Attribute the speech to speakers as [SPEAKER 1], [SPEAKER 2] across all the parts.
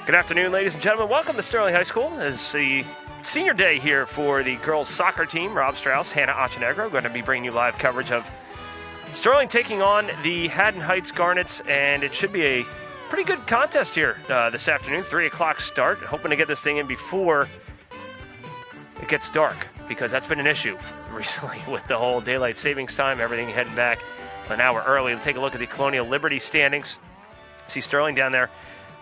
[SPEAKER 1] Good afternoon, ladies and gentlemen. Welcome to Sterling High School. It's the senior day here for the girls soccer team. Rob Strauss, Hannah Ochenegro, going to be bringing you live coverage of Sterling taking on the Haddon Heights Garnets, and it should be a pretty good contest here this afternoon. 3 o'clock start. Hoping to get this thing in before it gets dark, because that's been an issue recently with the whole daylight savings time, everything heading back an hour early. Let's take a look at the Colonial Liberty standings. See Sterling down there.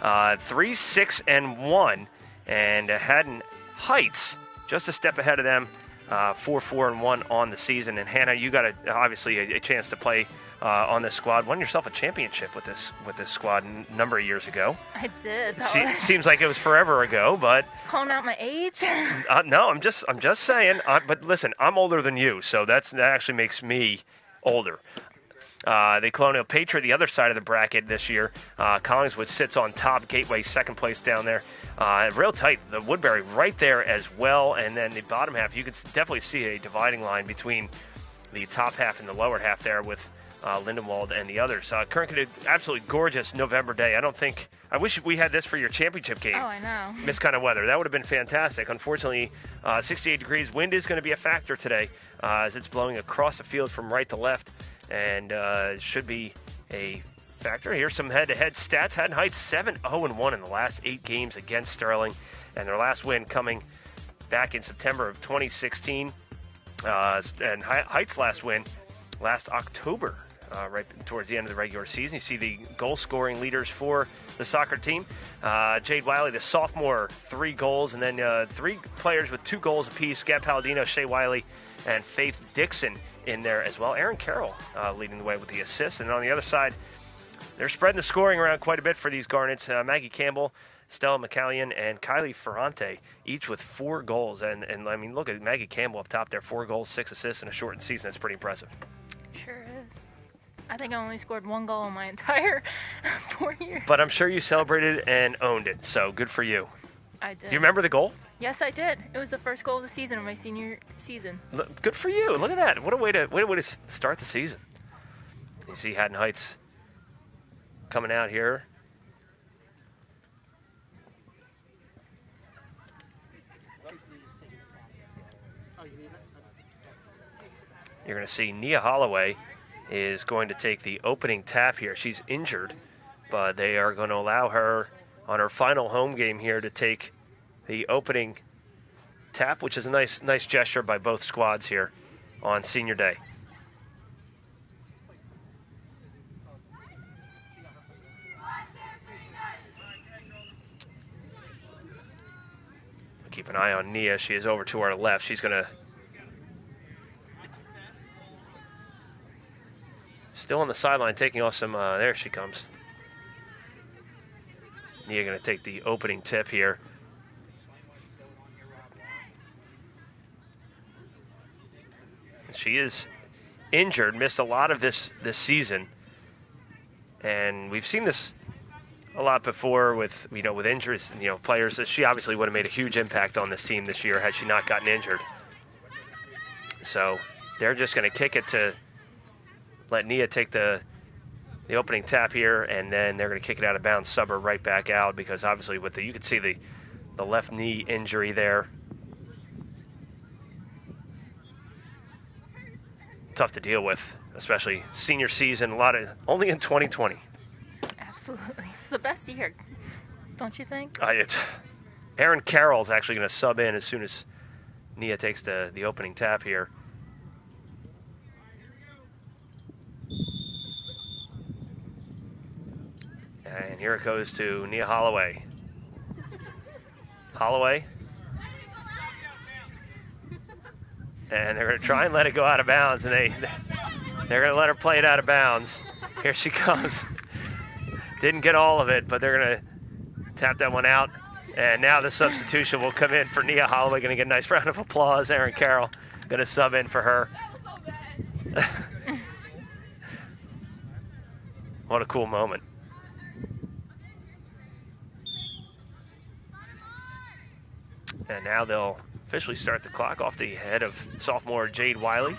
[SPEAKER 1] 3-6-1, and Haddon Heights just a step ahead of them, 4-4-1 on the season. And Hannah, you got obviously a chance to play on this squad. Won yourself a championship with this squad a number of years ago.
[SPEAKER 2] I did.
[SPEAKER 1] It seems like it was forever ago, but
[SPEAKER 2] calling out my age.
[SPEAKER 1] No, I'm just saying. But listen, I'm older than you, so that actually makes me older. The Colonial Patriot, the other side of the bracket this year. Collingswood sits on top. Gateway second place down there. Real tight. The Woodbury right there as well. And then the bottom half, you can definitely see a dividing line between the top half and the lower half there with Lindenwold and the others. Current, absolutely gorgeous November day. I wish we had this for your championship game.
[SPEAKER 2] Oh, I know.
[SPEAKER 1] This kind of weather. That would have been fantastic. Unfortunately, 68 degrees. Wind is going to be a factor today as it's blowing across the field from right to left. And should be a factor. Here's some head-to-head stats. Haddon Heights 7-0-1 in the last 8 games against Sterling, and their last win coming back in September of 2016. And Heights' last win last October, right towards the end of the regular season. You see the goal-scoring leaders for the soccer team. Jade Wiley, the sophomore, 3 goals, and then 3 players with 2 goals apiece. Gab Palladino, Shea Wiley, and Faith Dixon in there as well. Aaron Carroll leading the way with the assists. And on the other side, they're spreading the scoring around quite a bit for these Garnets. Maggie Campbell, Stella McCallion, and Kylie Ferrante, each with 4 goals. And I mean, look at Maggie Campbell up top there. 4 goals, 6 assists in a shortened season. That's pretty impressive.
[SPEAKER 2] Sure is. I think I only scored 1 goal in my entire 4 years.
[SPEAKER 1] But I'm sure you celebrated and owned it, so good for you.
[SPEAKER 2] I did.
[SPEAKER 1] Do you remember the goal?
[SPEAKER 2] Yes, I did. It was the first goal of the season of my senior season.
[SPEAKER 1] Good for you. Look at that. What a way to start the season. You see Haddon Heights coming out here. You're going to see Nia Holloway is going to take the opening tap here. She's injured, but they are going to allow her on her final home game here to take the opening tap, which is a nice gesture by both squads here on senior day. Keep an eye on Nia. She is over to our left. She's going to still on the sideline taking off some, there she comes. Nia going to take the opening tip here. She is injured, missed a lot of this season. And we've seen this a lot before with injuries, players. She obviously would have made a huge impact on this team this year had she not gotten injured. So they're just going to kick it to let Nia take the opening tap here, and then they're going to kick it out of bounds, sub her right back out, because obviously you can see the left knee injury there. Tough to deal with, especially senior season, only in 2020.
[SPEAKER 2] Absolutely. It's the best year, don't you think?
[SPEAKER 1] Aaron Carroll's actually going to sub in as soon as Nia takes the opening tap here. And here it goes to Nia Holloway. Holloway. And they're going to try and let it go out of bounds, and they're going to let her play it out of bounds. Here she comes. Didn't get all of it, but they're going to tap that one out. And now the substitution will come in for Nia Holloway. Going to get a nice round of applause. Aaron Carroll going to sub in for her. What a cool moment. And now they'll officially start the clock off the head of sophomore Jade Wiley.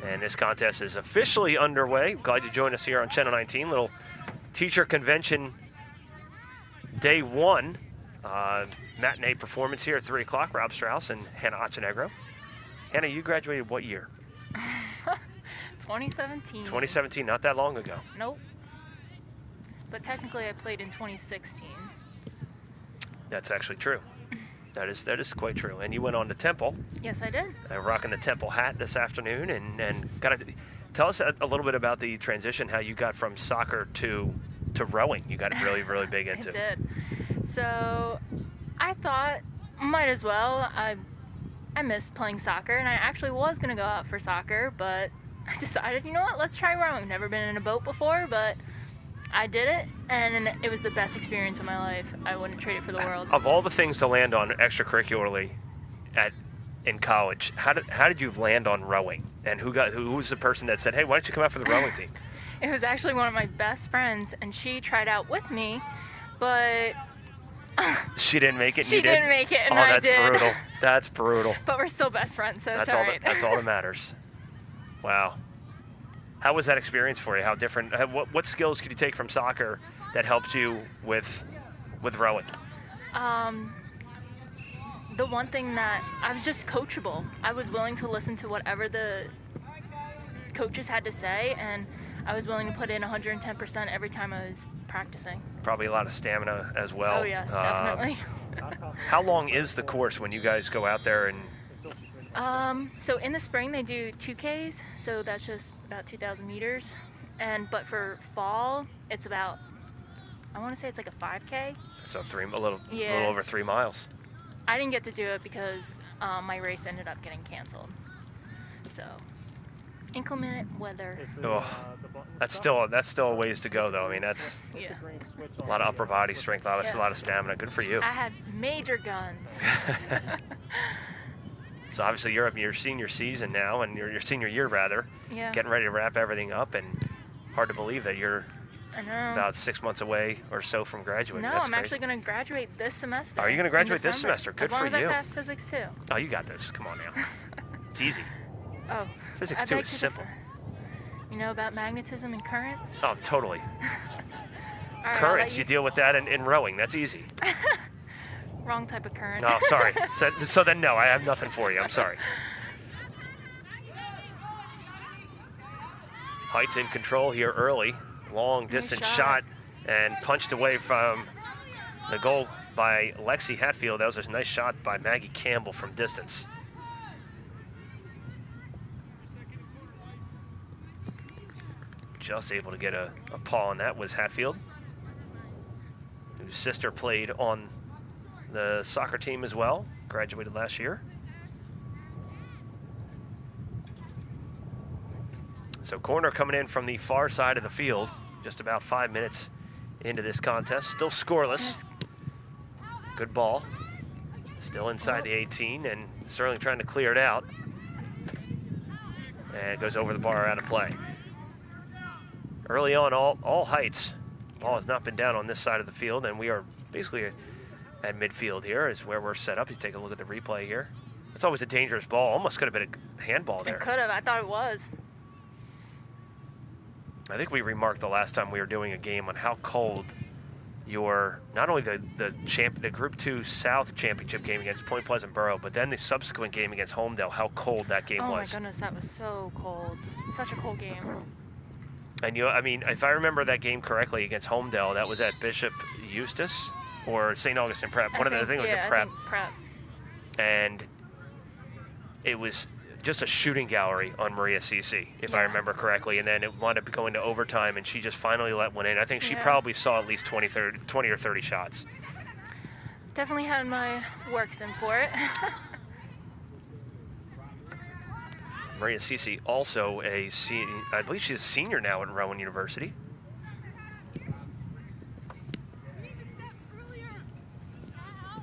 [SPEAKER 1] And this contest is officially underway. Glad you joined us here on Channel 19. Little teacher convention day one matinee performance here at 3 o'clock. Rob Strauss and Hannah Ochenegro. Hannah, you graduated what year?
[SPEAKER 2] 2017.
[SPEAKER 1] 2017, not that long ago.
[SPEAKER 2] Nope. But technically I played in 2016.
[SPEAKER 1] That's actually true. That is quite true. And you went on to Temple.
[SPEAKER 2] Yes, I did.
[SPEAKER 1] Rocking the Temple hat this afternoon. And tell us a little bit about the transition, how you got from soccer to rowing. You got really, really big into.
[SPEAKER 2] I did. So I thought, might as well. I missed playing soccer, and I actually was going to go out for soccer, but I decided, you know what, let's try rowing. Never been in a boat before, but I did it, and it was the best experience of my life. I wouldn't trade it for the world.
[SPEAKER 1] Of all the things to land on extracurricularly in college, how did you land on rowing? And who was the person that said, hey, why don't you come out for the rowing team?
[SPEAKER 2] It was actually one of my best friends, and she tried out with me, but
[SPEAKER 1] she didn't make it.
[SPEAKER 2] She didn't make it, and I did.
[SPEAKER 1] That's brutal. That's brutal.
[SPEAKER 2] But we're still best friends, so it's all right.
[SPEAKER 1] That's all that matters. Wow. How was that experience for you? How different? What skills could you take from soccer that helped you with rowing?
[SPEAKER 2] The one thing that I was just coachable. I was willing to listen to whatever the coaches had to say, and I was willing to put in 110% every time I was practicing.
[SPEAKER 1] Probably a lot of stamina as well.
[SPEAKER 2] Oh yes, definitely.
[SPEAKER 1] How long is the course when you guys go out there and?
[SPEAKER 2] So in the spring they do 2Ks, so that's just about 2,000 meters, but for fall it's about, I want to say it's like a 5K.
[SPEAKER 1] So a little over 3 miles.
[SPEAKER 2] I didn't get to do it because my race ended up getting canceled. So inclement weather.
[SPEAKER 1] Oh, that's still a ways to go though. I mean that's a lot of upper body strength, a lot of stamina. Good for you.
[SPEAKER 2] I had major guns.
[SPEAKER 1] So obviously you're up in your senior season now, and your senior year rather.
[SPEAKER 2] Yeah.
[SPEAKER 1] Getting ready to wrap everything up, and hard to believe that you're about 6 months away or so from graduating.
[SPEAKER 2] No,
[SPEAKER 1] That's
[SPEAKER 2] I'm
[SPEAKER 1] crazy.
[SPEAKER 2] actually going to graduate this semester.
[SPEAKER 1] Are you going to graduate this semester? Good for you.
[SPEAKER 2] As long as I pass physics too.
[SPEAKER 1] Oh, you got this. Come on now. It's easy.
[SPEAKER 2] Oh.
[SPEAKER 1] Physics 2 is simple.
[SPEAKER 2] You know about magnetism and currents?
[SPEAKER 1] Oh, totally.
[SPEAKER 2] Right,
[SPEAKER 1] currents, you deal with that in rowing. That's easy.
[SPEAKER 2] Wrong type of current.
[SPEAKER 1] Oh, sorry. So then, no, I have nothing for you. I'm sorry. Heights in control here early. Long distance shot and punched away from the goal by Lexi Hatfield. That was a nice shot by Maggie Campbell from distance. Just able to get a paw on that was Hatfield, whose sister played on the soccer team as well, graduated last year. So corner coming in from the far side of the field, just about 5 minutes into this contest. Still scoreless. Good ball. Still inside the 18, and Sterling trying to clear it out. And it goes over the bar, out of play. Early on, all heights. Ball has not been down on this side of the field, and we are basically at midfield here is where we're set up. You take a look at the replay here. It's always a dangerous ball. Almost could have been a handball there.
[SPEAKER 2] It could have. I thought it was.
[SPEAKER 1] I think we remarked the last time we were doing a game on how cold not only the Group 2 South Championship game against Point Pleasant Borough, but then the subsequent game against Homedale, how cold that game was.
[SPEAKER 2] Oh my goodness, that was so cold. Such a cold game.
[SPEAKER 1] And I mean, if I remember that game correctly against Homedale, that was at Bishop Eustace or St. Augustine Prep. I think it was at Prep.
[SPEAKER 2] Prep.
[SPEAKER 1] And it was just a shooting gallery on Maria Cece, if I remember correctly. And then it wound up going to overtime, and she just finally let one in. I think she probably saw at least 20 or 30 shots.
[SPEAKER 2] Definitely had my works in for it.
[SPEAKER 1] Maria Cece, also I believe she's a senior now at Rowan University.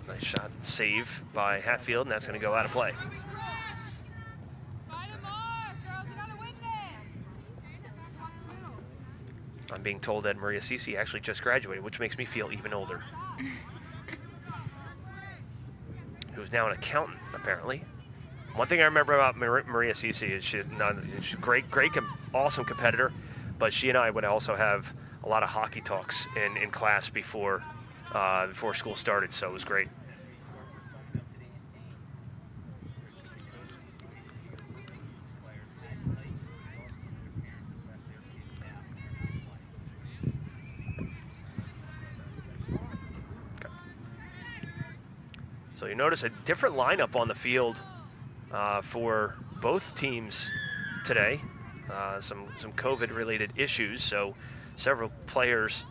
[SPEAKER 1] Nice shot, save by Hatfield, and that's going to go out of play. I'm being told that Maria Cece actually just graduated, which makes me feel even older. Who's now an accountant, apparently. One thing I remember about Maria Cece is she's a great, awesome competitor, but she and I would also have a lot of hockey talks in class before before school started, so it was great. So you notice a different lineup on the field for both teams today. Some COVID-related issues, so several players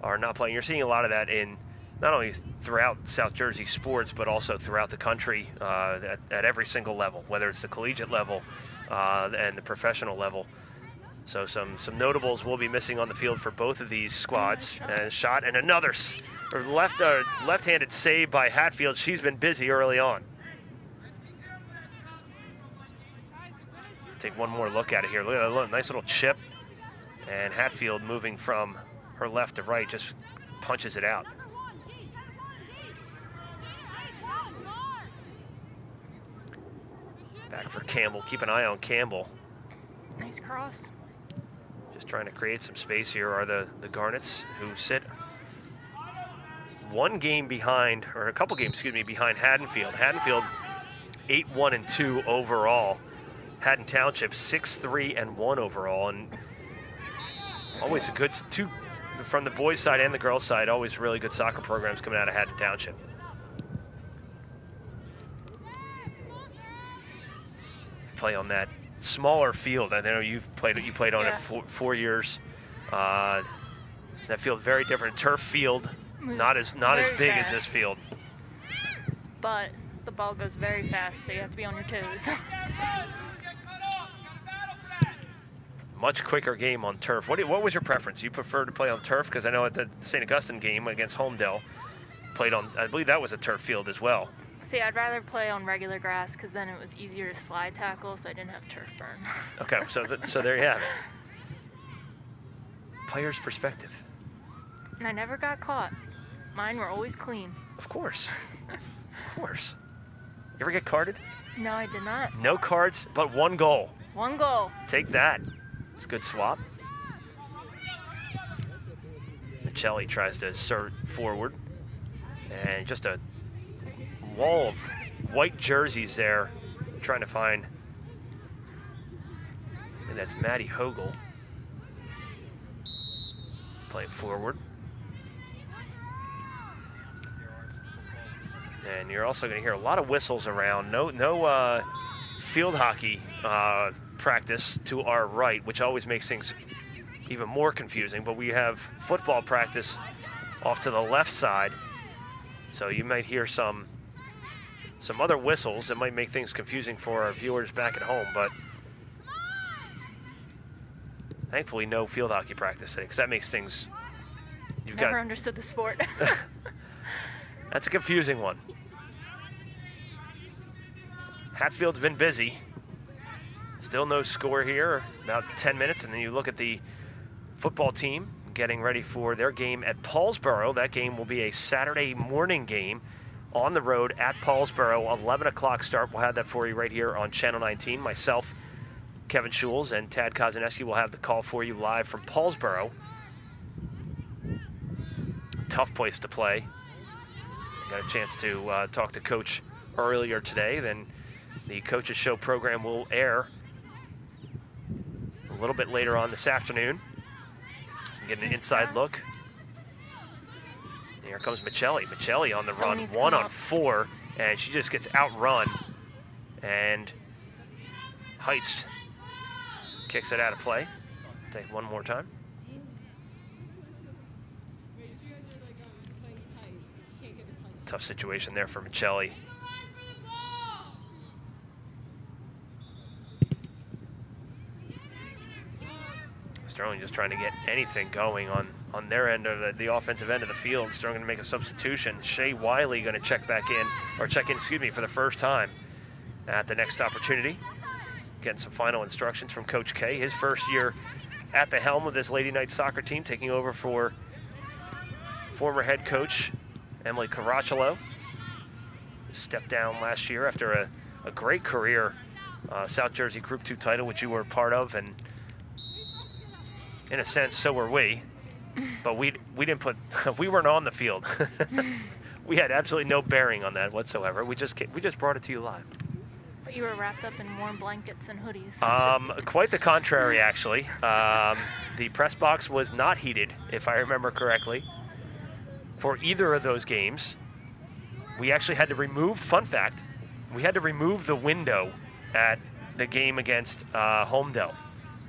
[SPEAKER 1] are not playing. You're seeing a lot of that in not only throughout South Jersey sports, but also throughout the country at every single level, whether it's the collegiate level and the professional level. So some notables will be missing on the field for both of these squads. And shot and another left-handed save by Hatfield. She's been busy early on. Take one more look at it here. Look at that nice little chip. And Hatfield moving from her left to right just punches it out. Back for Campbell. Keep an eye on Campbell.
[SPEAKER 2] Nice cross.
[SPEAKER 1] Just trying to create some space here are the Garnets, who sit one game behind, or a couple games, excuse me, behind Haddonfield. Haddonfield 8-1-2 overall. Haddon Township 6-3-1 overall, and always a good two from the boys' side and the girls' side. Always really good soccer programs coming out of Haddon Township. Play on that smaller field. I know you played on it for 4 years. That field very different. Turf field, not as big as this field.
[SPEAKER 2] But the ball goes very fast, so you have to be on your toes.
[SPEAKER 1] Much quicker game on turf. What was your preference? You prefer to play on turf? Because I know at the St. Augustine game against Homedale, played on, I believe that was a turf field as well.
[SPEAKER 2] See, I'd rather play on regular grass because then it was easier to slide tackle, so I didn't have turf burn.
[SPEAKER 1] Okay, so there you have it. Player's perspective.
[SPEAKER 2] And I never got caught. Mine were always clean.
[SPEAKER 1] Of course. Of course. You ever get carded?
[SPEAKER 2] No, I did not.
[SPEAKER 1] No cards, but one goal.
[SPEAKER 2] One goal.
[SPEAKER 1] Take that. It's a good swap. Michelli tries to assert forward. And just a wall of white jerseys there, trying to find, and that's Maddie Hogel. Playing forward. And you're also going to hear a lot of whistles around. No field hockey practice to our right, which always makes things even more confusing, but we have football practice off to the left side. So you might hear some other whistles that might make things confusing for our viewers back at home, but thankfully no field hockey practice today, because that makes things...
[SPEAKER 2] Never understood the sport.
[SPEAKER 1] That's a confusing one. Hatfield's been busy. Still no score here, about 10 minutes, and then you look at the football team getting ready for their game at Paulsboro. That game will be a Saturday morning game on the road at Paulsboro, 11 o'clock start. We'll have that for you right here on Channel 19. Myself, Kevin Schules, and Tad Kozaneski will have the call for you live from Paulsboro. Tough place to play. Got a chance to talk to Coach earlier today. Then the Coaches Show program will air a little bit later on this afternoon. Get an inside look. Here comes Michelli. Michelli on the run, 1 on 4, and she just gets outrun. And Heitz kicks it out of play. Take one more time. Tough situation there for Michelli. Sterling just trying to get anything going on their end of the offensive end of the field. Sterling going to make a substitution. Shea Wiley going to check in, for the first time at the next opportunity. Getting some final instructions from Coach K. His first year at the helm of this Lady Knights soccer team, taking over for former head coach Emily Caracciolo. Stepped down last year after a great career, South Jersey Group 2 title, which you were a part of, and in a sense, so were we. but we didn't put we weren't on the field. We had absolutely no bearing on that whatsoever. We just brought it to you live.
[SPEAKER 2] But you were wrapped up in warm blankets and hoodies.
[SPEAKER 1] Quite the contrary, actually. The press box was not heated, if I remember correctly, for either of those games. We actually had to remove, fun fact, we had to remove the window at the game against Homedale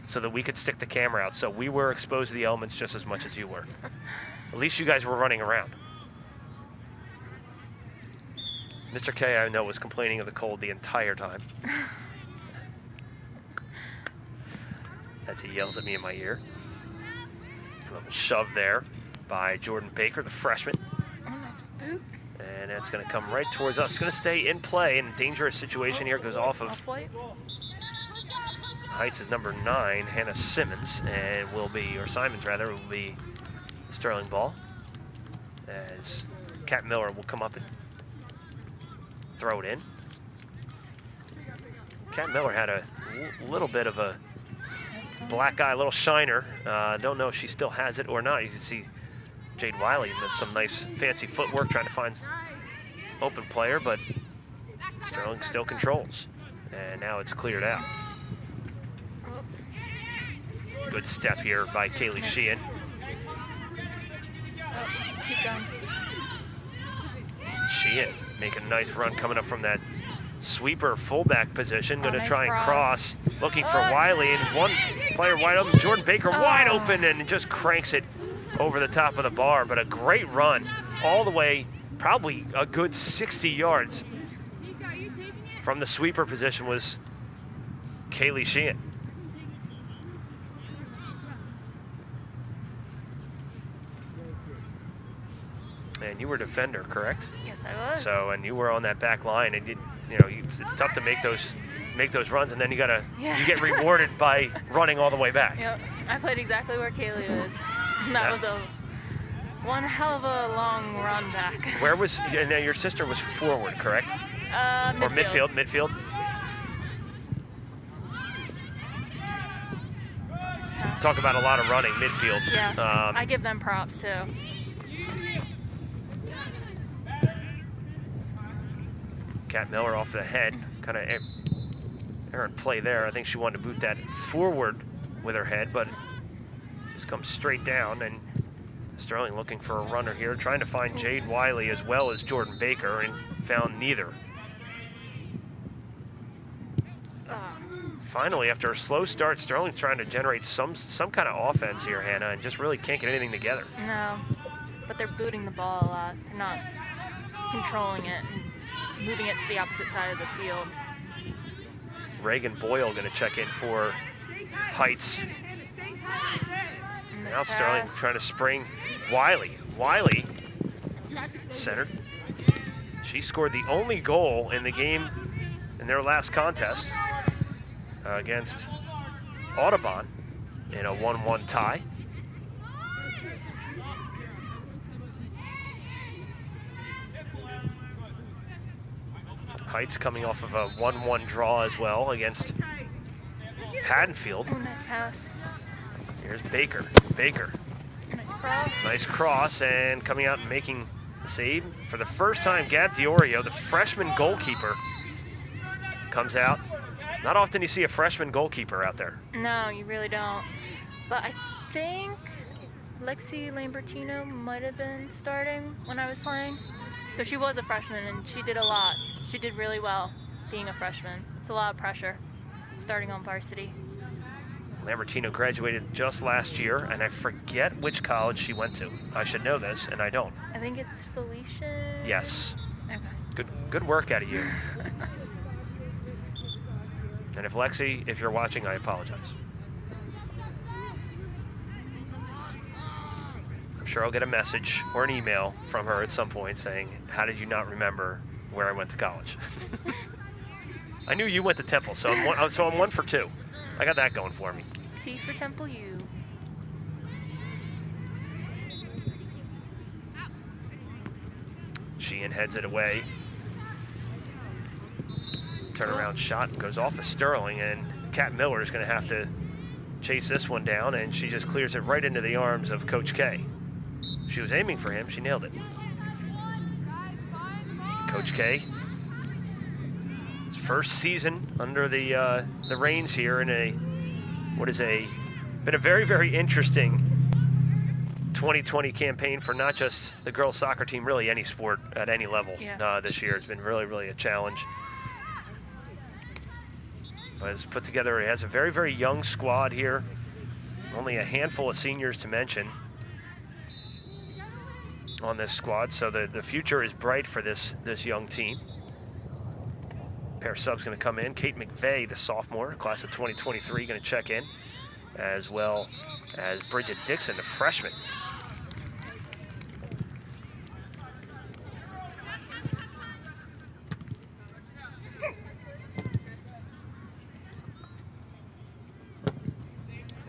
[SPEAKER 1] so that we could stick the camera out. So we were exposed to the elements just as much as you were. At least you guys were running around. Mr. K, I know, was complaining of the cold the entire time. As he yells at me in my ear. A little shove there by Jordan Baker, the freshman.
[SPEAKER 2] Oh, nice boot.
[SPEAKER 1] And it's going to come right towards us. It's going to stay in play in a dangerous situation here. Goes off of Heights is number 9, Hannah Simmons, and will be, or Simons rather, will be the Sterling ball. As Kat Miller will come up and throw it in. Kat Miller had a little bit of a black eye, a little shiner. Don't know if she still has it or not. You can see Jade Wiley with some nice fancy footwork trying to find open player, but Sterling still controls. And now it's cleared out. Good step here by Kaylee Sheehan.
[SPEAKER 2] Keep going.
[SPEAKER 1] Sheehan making a nice run coming up from that sweeper fullback position. Going to
[SPEAKER 2] nice
[SPEAKER 1] try and cross. Looking for
[SPEAKER 2] Oh.
[SPEAKER 1] Wiley, and one player wide open. Jordan Baker wide open and just cranks it over the top of the bar. But a great run all the way, probably a good 60 yards from the sweeper position was Kaylee Sheehan. And you were a defender, correct?
[SPEAKER 2] Yes, I was.
[SPEAKER 1] So, and you were on that back line, and it's tough to make those runs, and then you get rewarded by running all the way back.
[SPEAKER 2] Yep, I played exactly where Kaylee was. And that was one hell of a long run back.
[SPEAKER 1] Where was, and your sister was forward, correct?
[SPEAKER 2] Midfield.
[SPEAKER 1] Or midfield? Talk about a lot of running, midfield.
[SPEAKER 2] Yes, I give them props too.
[SPEAKER 1] Kat Miller off the head, kind of errant play there. I think she wanted to boot that forward with her head, but just comes straight down. And Sterling looking for a runner here, trying to find Jade Wiley as well as Jordan Baker, and found neither. Finally, after a slow start, Sterling's trying to generate some kind of offense here, Hannah, and just really can't get anything together.
[SPEAKER 2] No, but they're booting the ball a lot. They're not controlling it and moving it to the opposite side of the field.
[SPEAKER 1] Reagan Boyle going to check in for Heights. Now Sterling trying to spring Wiley. Wiley centered. She scored the only goal in the game in their last contest against Audubon in a 1-1 tie. Heights coming off of a 1-1 draw as well against Haddonfield.
[SPEAKER 2] Oh, nice pass.
[SPEAKER 1] Here's Baker. Baker.
[SPEAKER 2] Nice cross.
[SPEAKER 1] Nice cross, and coming out and making the save for the first time, Gab Diorio, the freshman goalkeeper, comes out. Not often you see a freshman goalkeeper out there.
[SPEAKER 2] No, you really don't. But I think Lexi Lambertino might have been starting when I was playing. So she was a freshman, and she did a lot. She did really well being a freshman. It's a lot of pressure starting on varsity.
[SPEAKER 1] Lambertino graduated just last year, and I forget which college she went to. I should know this, and I don't.
[SPEAKER 2] I think it's Felicia.
[SPEAKER 1] Yes.
[SPEAKER 2] Okay.
[SPEAKER 1] Good work out of you. And if Lexi, if you're watching, I apologize. I'm sure I'll get a message or an email from her at some point saying, how did you not remember where I went to college? I knew you went to Temple, so I'm 1 for 2. I got that going for me.
[SPEAKER 2] T for Temple U.
[SPEAKER 1] Sheehan heads it away. Turnaround shot goes off of Sterling, and Kat Miller is going to have to chase this one down, and she just clears it right into the arms of Coach K. She was aiming for him. She nailed it. Coach K, his first season under the reins here in been a very, very interesting 2020 campaign for not just the girls soccer team, really any sport at any level. This year has been really, really a challenge. But it's put together, it has a very, very young squad here. Only a handful of seniors to mention on this squad, so the future is bright for this young team. Pair of subs going to come in. Kate McVeigh, the sophomore, class of 2023, going to check in, as well as Bridget Dixon, the freshman.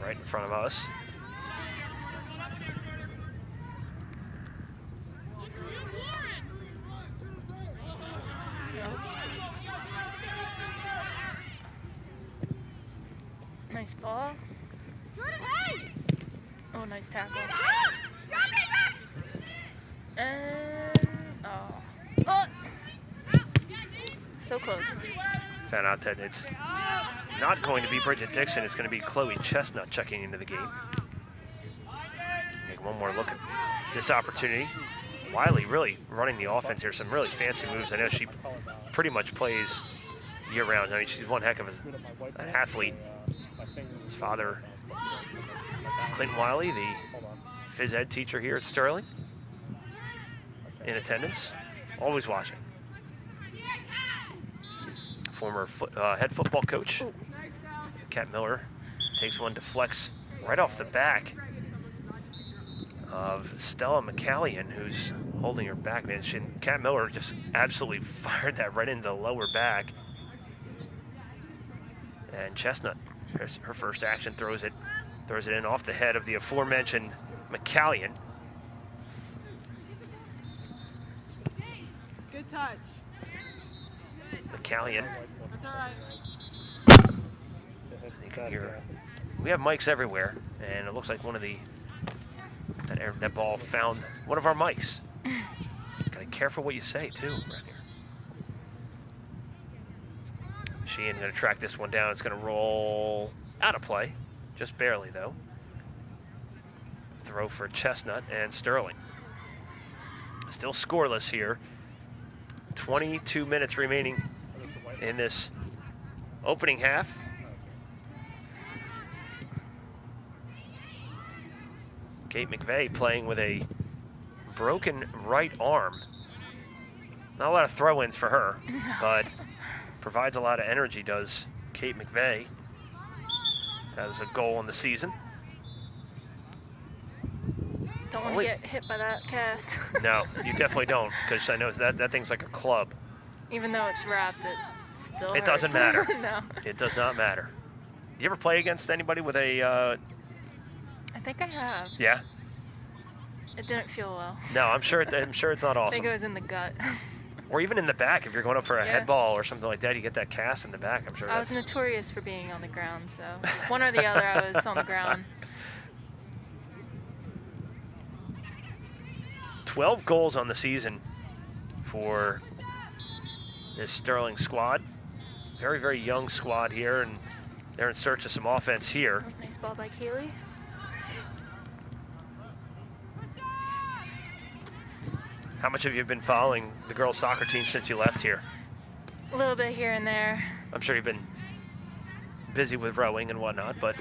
[SPEAKER 1] Right in front of us.
[SPEAKER 2] Nice ball. Oh, nice tackle. And oh, so close.
[SPEAKER 1] Found out that it's not going to be Bridget Dixon. It's going to be Chloe Chestnut checking into the game. Take one more look at this opportunity. Wiley really running the offense here. Some really fancy moves. I know she pretty much plays year-round. I mean, she's one heck of an athlete. His father, Clinton Wiley, the phys ed teacher here at Sterling, in attendance, always watching. Former head football coach, Kat Miller, takes one to flex right off the back of Stella McCallion, who's holding her back. Man, Kat Miller just absolutely fired that right into the lower back. And Chestnut, her first action, throws it in off the head of the aforementioned McCallion.
[SPEAKER 3] Good touch.
[SPEAKER 1] McCallion.
[SPEAKER 3] That's all right.
[SPEAKER 1] You can hear, we have mics everywhere, and it looks like that ball found one of our mics. Gotta be careful what you say too, right here. Sheehan gonna track this one down. It's gonna roll out of play, just barely though. Throw for Chestnut and Sterling. Still scoreless here. 22 minutes remaining in this opening half. Kate McVeigh playing with a broken right arm. Not a lot of throw-ins for her, but provides a lot of energy, does Kate McVeigh. Has a goal in the season.
[SPEAKER 2] Don't want to get hit by that cast.
[SPEAKER 1] No, you definitely don't, because I know that thing's like a club.
[SPEAKER 2] Even though it's wrapped, it still hurts.
[SPEAKER 1] Doesn't matter.
[SPEAKER 2] No.
[SPEAKER 1] It does not matter. You ever play against anybody with a...
[SPEAKER 2] I think I have.
[SPEAKER 1] Yeah?
[SPEAKER 2] It didn't feel well.
[SPEAKER 1] No, I'm sure it's not awesome.
[SPEAKER 2] I think it was in the gut.
[SPEAKER 1] Or even in the back, if you're going up for a head ball or something like that, you get that cast in the back. I'm sure
[SPEAKER 2] I was notorious for being on the ground, so one or the other, I was on the ground.
[SPEAKER 1] 12 goals on the season for this Sterling squad. Very, very young squad here, and they're in search of some offense here.
[SPEAKER 2] Oh, nice ball by Kaylee.
[SPEAKER 1] How much have you been following the girls' soccer team since you left here?
[SPEAKER 2] A little bit here and there.
[SPEAKER 1] I'm sure you've been busy with rowing and whatnot, but...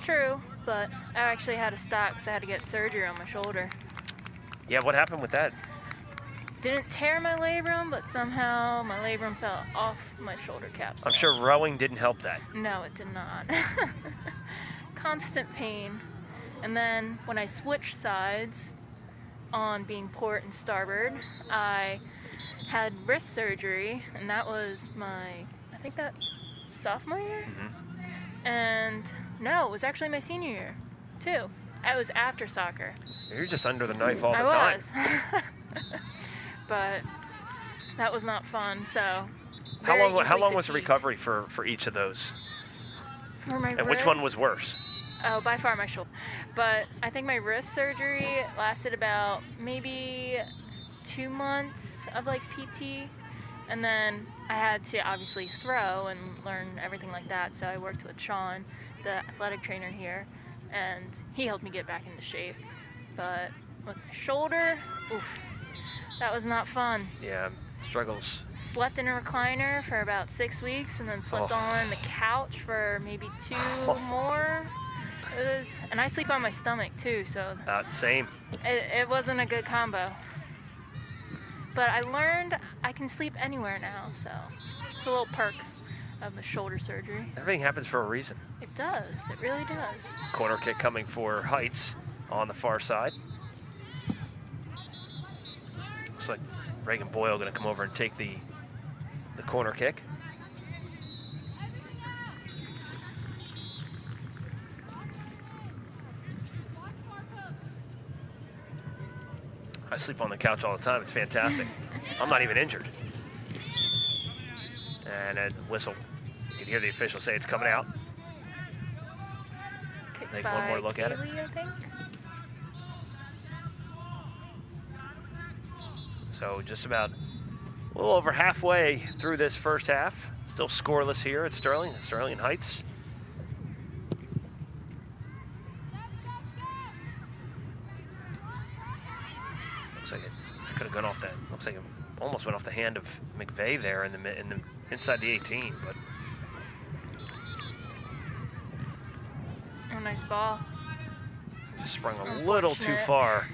[SPEAKER 2] True, but I actually had to stop because I had to get surgery on my shoulder.
[SPEAKER 1] Yeah, what happened with that?
[SPEAKER 2] Didn't tear my labrum, but somehow my labrum fell off my shoulder capsule.
[SPEAKER 1] I'm sure rowing didn't help that.
[SPEAKER 2] No, it did not. Constant pain. And then when I switched sides on being port and starboard, I had wrist surgery, and that was my, I think that sophomore year? Mm-hmm. And no, it was actually my senior year, too. I was after soccer.
[SPEAKER 1] You're just under the knife all the time.
[SPEAKER 2] I was. But that was not fun, so.
[SPEAKER 1] How long was the recovery for each of those?
[SPEAKER 2] For my
[SPEAKER 1] and which one was worse?
[SPEAKER 2] Oh, by far my shoulder. But I think my wrist surgery lasted about maybe 2 months of like PT. And then I had to obviously throw and learn everything like that. So I worked with Sean, the athletic trainer here, and he helped me get back into shape. But with my shoulder, oof, that was not fun.
[SPEAKER 1] Yeah, struggles.
[SPEAKER 2] Slept in a recliner for about 6 weeks and then slept on the couch for maybe 2 more. And I sleep on my stomach too, so
[SPEAKER 1] Same.
[SPEAKER 2] it wasn't a good combo. But I learned I can sleep anywhere now, so it's a little perk of the shoulder surgery.
[SPEAKER 1] Everything happens for a reason.
[SPEAKER 2] It does. It really does.
[SPEAKER 1] Corner kick coming for Heights on the far side. Looks like Reagan Boyle going to come over and take the corner kick. I sleep on the couch all the time. It's fantastic. I'm not even injured. And a whistle. You can hear the official say it's coming out. Take one more look at it.
[SPEAKER 2] I think.
[SPEAKER 1] So just about a little over halfway through this first half. Still scoreless here at Sterling and Heights. Looks like it could have gone off that. Looks like it almost went off the hand of McVeigh there in the inside the 18, but.
[SPEAKER 2] Oh, nice ball.
[SPEAKER 1] Just sprung a little too far.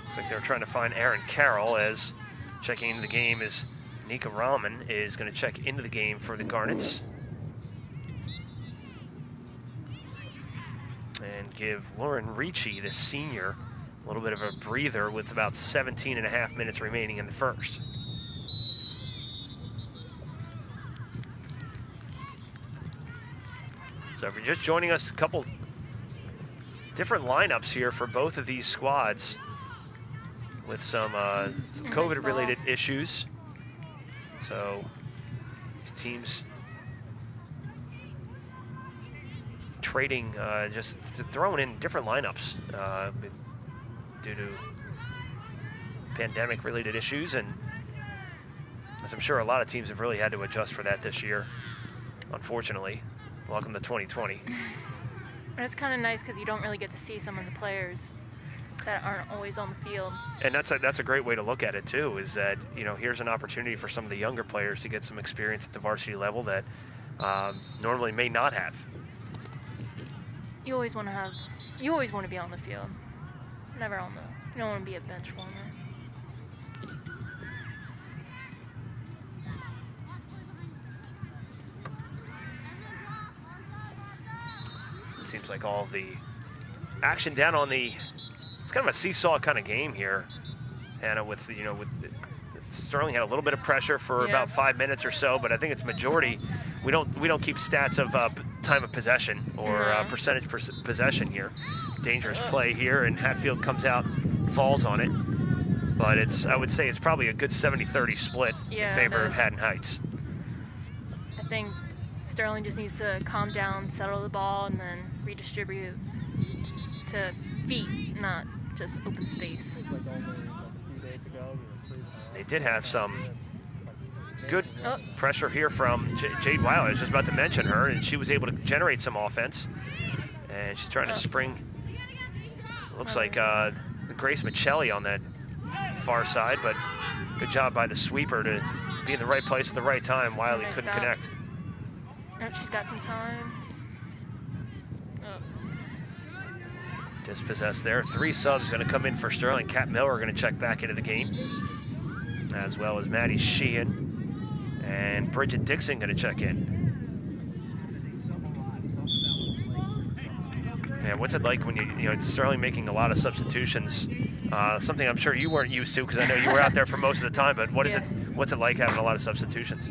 [SPEAKER 1] Looks like they're trying to find Aaron Carroll as checking into the game is Nika Rahman is going to check into the game for the Garnets. And give Lauren Ricci, the senior, a little bit of a breather with about 17.5 minutes remaining in the first. So if you're just joining us, a couple different lineups here for both of these squads with some COVID-related issues. So these teams trading, just throwing in different lineups due to pandemic-related issues, and as I'm sure a lot of teams have really had to adjust for that this year, unfortunately. Welcome to 2020.
[SPEAKER 2] And it's kind of nice because you don't really get to see some of the players that aren't always on the field.
[SPEAKER 1] And that's a great way to look at it too, is that, you know, here's an opportunity for some of the younger players to get some experience at the varsity level that normally may not have.
[SPEAKER 2] You always want to be on the field. Never on the, you don't want to be a bench warmer.
[SPEAKER 1] Seems like all the action down on the, it's kind of a seesaw kind of game here, Hannah, with Sterling had a little bit of pressure for about 5 minutes or so, but I think it's majority. We don't keep stats of time of possession or percentage possession here. Dangerous play here, and Hatfield comes out, falls on it, but I would say it's probably a good 70-30 split in favor of Haddon Heights.
[SPEAKER 2] I think Sterling just needs to calm down, settle the ball, and then redistribute to feet, not just open space.
[SPEAKER 1] They did have some good pressure here from Jade Weiler. I was just about to mention her, and she was able to generate some offense. And she's trying to spring. Looks like Grace Michelli on that far side, but good job by the sweeper to be in the right place at the right time. Wiley couldn't connect.
[SPEAKER 2] Oh, she's got some time.
[SPEAKER 1] Dispossessed there. 3 subs going to come in for Sterling. Kat Miller going to check back into the game, as well as Maddie Sheehan and Bridget Dixon going to check in. Yeah, what's it like when you know Sterling making a lot of substitutions? Something I'm sure you weren't used to because I know you were out there for most of the time. But what's it like having a lot of substitutions?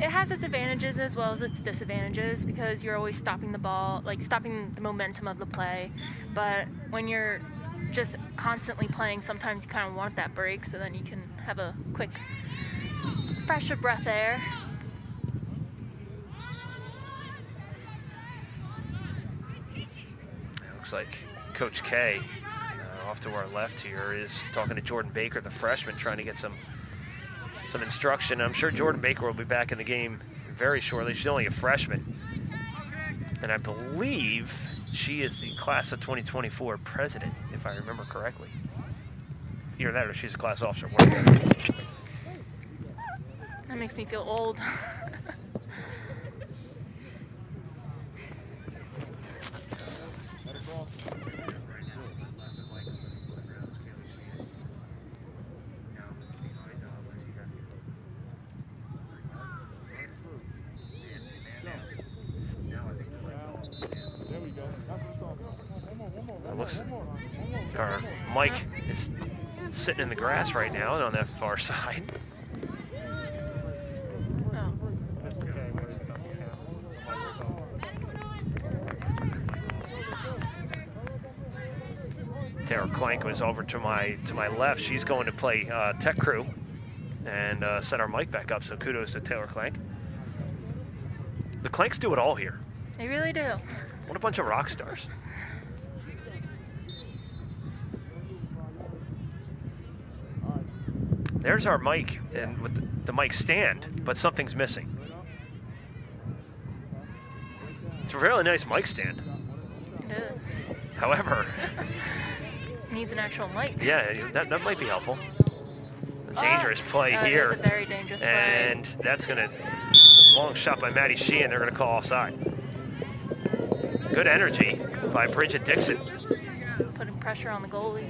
[SPEAKER 2] It has its advantages as well as its disadvantages because you're always stopping the ball, like stopping the momentum of the play. But when you're just constantly playing, sometimes you kind of want that break so then you can have a quick fresh of breath air.
[SPEAKER 1] looks like Coach K, off to our left here, is talking to Jordan Baker, the freshman, trying to get some instruction. I'm sure Jordan Baker will be back in the game very shortly. She's only a freshman. And I believe she is the class of 2024 president, if I remember correctly. Either that or she's a class officer.
[SPEAKER 2] That makes me feel old.
[SPEAKER 1] Our Mike is sitting in the grass right now and on that far side.
[SPEAKER 2] Oh.
[SPEAKER 1] Tara Clank was over to my left. She's going to play tech crew and set our mic back up, so kudos to Taylor Clank. The Clanks do it all here.
[SPEAKER 2] They really do.
[SPEAKER 1] What a bunch of rock stars. There's our mic, and with the mic stand, but something's missing. It's a really nice mic stand.
[SPEAKER 2] It is.
[SPEAKER 1] However,
[SPEAKER 2] needs an actual mic.
[SPEAKER 1] Yeah, that might be helpful. A dangerous play here.
[SPEAKER 2] That is a very dangerous play.
[SPEAKER 1] And that's going to, long shot by Maddie Sheehan, they're going to call offside. Good energy by Bridget Dixon.
[SPEAKER 2] Putting pressure on the goalie.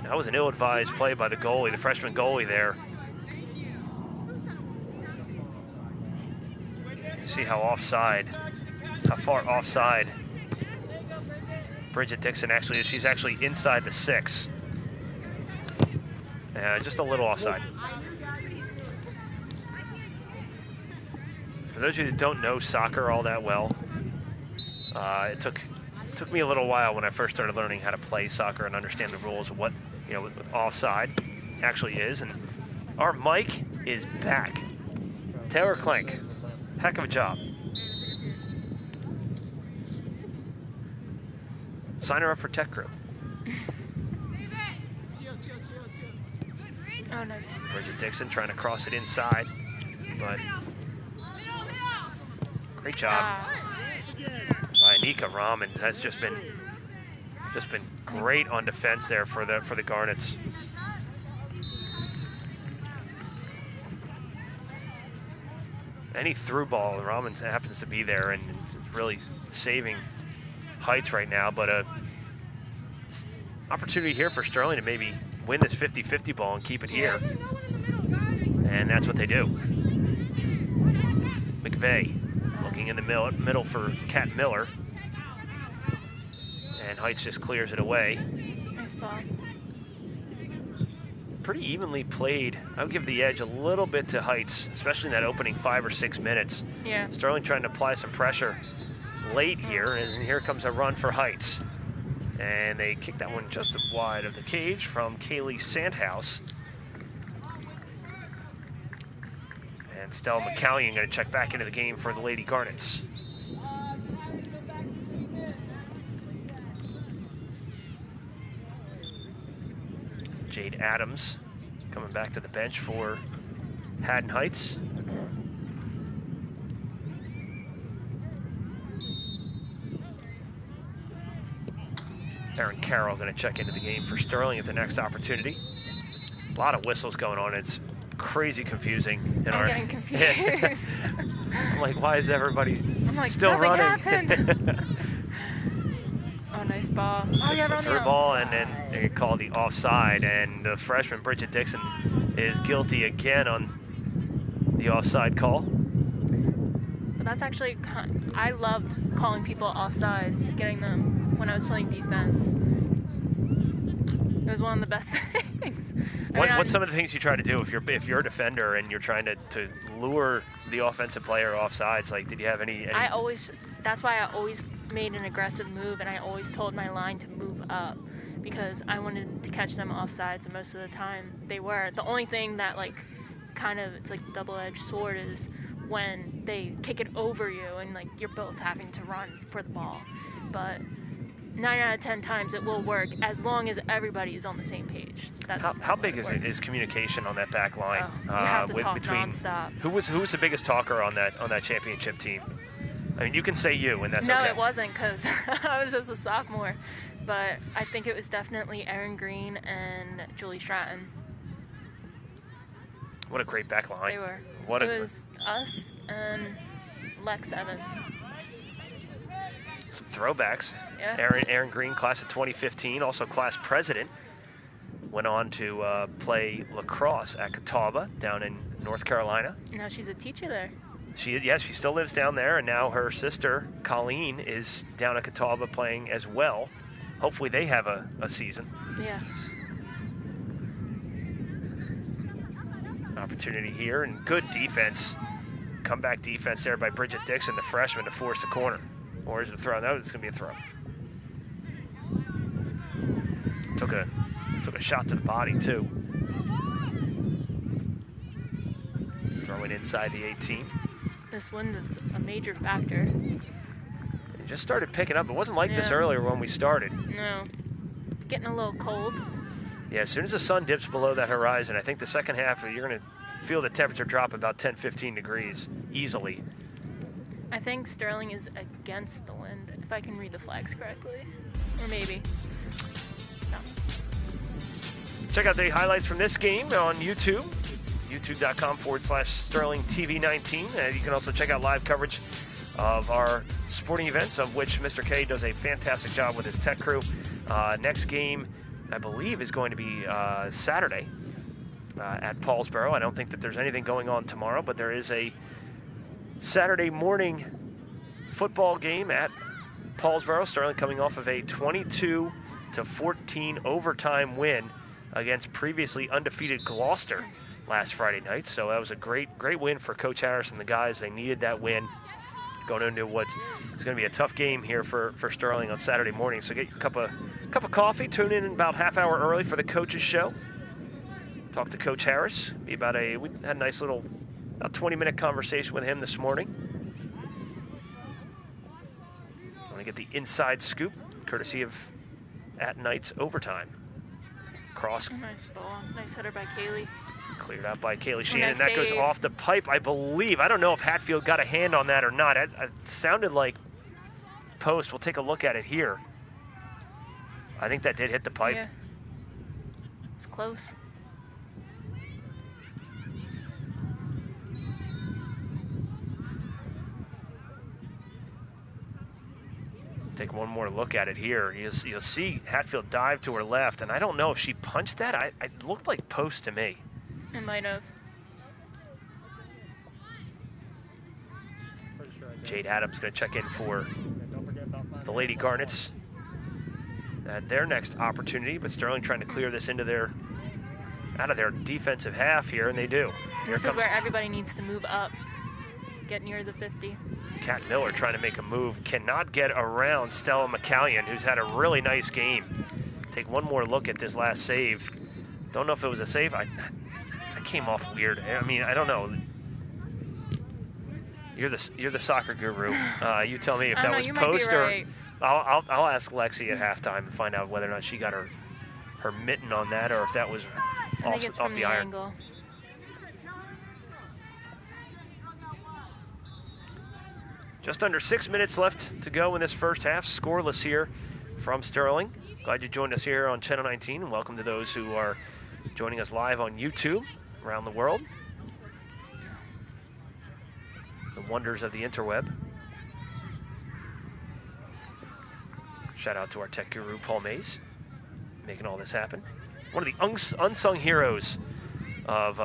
[SPEAKER 1] That was an ill-advised play by the goalie, the freshman goalie there. You see how far offside Bridget Dixon actually is. She's actually inside the 6. Just a little offside. For those of you that don't know soccer all that well, it took me a little while when I first started learning how to play soccer and understand the rules of what with offside actually is. And our mic is back. Taylor Clank, heck of a job. Sign her up for tech crew.
[SPEAKER 2] Oh, nice.
[SPEAKER 1] Bridget Dixon trying to cross it inside, but great job by Anika Rahman. Has just been great on defense there for the Garnets. Any through ball, Rahman happens to be there and is really saving Heights right now, but a opportunity here for Sterling to maybe win this 50-50 ball and keep it here. And that's what they do. McVeigh looking in the middle for Kat Miller. And Heights just clears it away.
[SPEAKER 2] Nice ball.
[SPEAKER 1] Pretty evenly played. I would give the edge a little bit to Heights, especially in that opening 5 or 6 minutes.
[SPEAKER 2] Yeah.
[SPEAKER 1] Sterling trying to apply some pressure late here, and here comes a run for Heights. And they kick that one just wide of the cage from Kaylee Sandhouse. And Stella McCallion going to check back into the game for the Lady Garnets. Jade Adams coming back to the bench for Haddon Heights. Aaron Carroll going to check into the game for Sterling at the next opportunity. A lot of whistles going on. It's crazy confusing.
[SPEAKER 2] I'm getting confused.
[SPEAKER 1] I'm like, why is everybody still
[SPEAKER 2] nothing
[SPEAKER 1] running?
[SPEAKER 2] Happened. Oh, nice ball. Oh, yeah, on the
[SPEAKER 1] ball,
[SPEAKER 2] outside.
[SPEAKER 1] and then they call the offside, and the freshman Bridget Dixon is guilty again on the offside call.
[SPEAKER 2] But that's actually, I loved calling people offsides, getting them when I was playing defense. It was one of the best things.
[SPEAKER 1] What's some of the things you try to do if you're a defender and you're trying to lure the offensive player offsides? Like, did you have any?
[SPEAKER 2] That's why I always made an aggressive move, and I always told my line to move up because I wanted to catch them offsides, and most of the time they were. The only thing that it's like a double-edged sword is when they kick it over you and you're both having to run for the ball. But 9 out of 10 times it will work as long as everybody is on the same page. That's
[SPEAKER 1] how big is communication on that back line?
[SPEAKER 2] You have to talk nonstop.
[SPEAKER 1] Who was the biggest talker on that championship team? I mean, you can say you, and that's
[SPEAKER 2] no,
[SPEAKER 1] okay.
[SPEAKER 2] it wasn't, because I was just a sophomore. But I think it was definitely Erin Green and Julie Stratton.
[SPEAKER 1] What a great back line.
[SPEAKER 2] They were.
[SPEAKER 1] It
[SPEAKER 2] was us and Lex Evans.
[SPEAKER 1] Some throwbacks.
[SPEAKER 2] Yeah.
[SPEAKER 1] Erin Green, class of 2015, also class president. Went on to play lacrosse at Catawba down in North Carolina.
[SPEAKER 2] Now she's a teacher there.
[SPEAKER 1] She still lives down there, and now her sister, Colleen, is down at Catawba playing as well. Hopefully they have a season.
[SPEAKER 2] Yeah.
[SPEAKER 1] Opportunity here, and good defense. Comeback defense there by Bridget Dixon, the freshman, to force the corner. Or is it a throw? No, it's going to be a throw. Took a shot to the body, too. Throwing inside the 18.
[SPEAKER 2] This wind is a major factor.
[SPEAKER 1] It just started picking up. It wasn't like this earlier when we started.
[SPEAKER 2] No. Getting a little cold.
[SPEAKER 1] Yeah, as soon as the sun dips below that horizon, I think the second half, you're going to feel the temperature drop about 10, 15 degrees easily.
[SPEAKER 2] I think Sterling is against the wind, if I can read the flags correctly. Or maybe. No.
[SPEAKER 1] Check out the highlights from this game on YouTube. youtube.com/SterlingTV19. You can also check out live coverage of our sporting events, of which Mr. K does a fantastic job with his tech crew. Next game, I believe, is going to be Saturday at Paulsboro. I don't think that there's anything going on tomorrow, but there is a Saturday morning football game at Paulsboro. Sterling coming off of a 22-14 overtime win against previously undefeated Gloucester last Friday night. So that was a great win for Coach Harris and the guys. They needed that win going into what is going to be a tough game here for Sterling on Saturday morning. So get your cup of coffee, tune in about half hour early for the coach's show. Talk to Coach Harris. We had a nice little about 20-minute conversation with him this morning. Want to get the inside scoop, courtesy of at night's overtime. Cross.
[SPEAKER 2] Nice ball. Nice header by Kaylee.
[SPEAKER 1] Cleared out by Kaylee Shannon.
[SPEAKER 2] Nice
[SPEAKER 1] that goes
[SPEAKER 2] save.
[SPEAKER 1] off the pipe, I believe. I don't know if Hatfield got a hand on that or not. It sounded like post. We'll take a look at it here. I think that did hit the pipe.
[SPEAKER 2] Yeah. It's close.
[SPEAKER 1] Take one more look at it here. You'll see Hatfield dive to her left, and I don't know if she punched that. It looked like post to me.
[SPEAKER 2] It might have.
[SPEAKER 1] Jade Adams going to check in for the Lady Garnets at their next opportunity, but Sterling trying to clear this out of their defensive half here, and they do.
[SPEAKER 2] This is where everybody needs to move up, get near the 50.
[SPEAKER 1] Kat Miller trying to make a move, cannot get around Stella McCallion, who's had a really nice game. Take one more look at this last save. Don't know if it was a save. I came off weird. I mean, I don't know. You're the soccer guru. You tell me if that was post or.
[SPEAKER 2] Right.
[SPEAKER 1] I'll ask Lexi at halftime and find out whether or not she got her mitten on that or if that was off the iron.
[SPEAKER 2] Angle.
[SPEAKER 1] Just under 6 minutes left to go in this first half. Scoreless here from Sterling. Glad you joined us here on Channel 19, and welcome to those who are joining us live on YouTube around the world. The wonders of the interweb. Shout out to our tech guru, Paul Mays, making all this happen. One of the unsung heroes of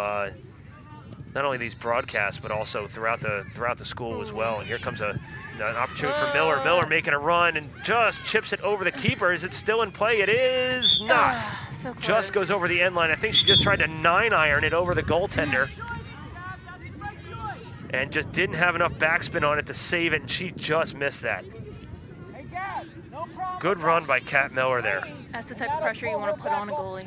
[SPEAKER 1] not only these broadcasts, but also throughout the school as well. And here comes an opportunity for Miller. Miller making a run and just chips it over the keeper. Is it still in play? It is not.
[SPEAKER 2] So close.
[SPEAKER 1] Just goes over the end line. I think she just tried to 9-iron it over the goaltender. And just didn't have enough backspin on it to save it, and she just missed that. Good run by Kat Miller there.
[SPEAKER 2] That's the type of pressure you want to put on a goalie.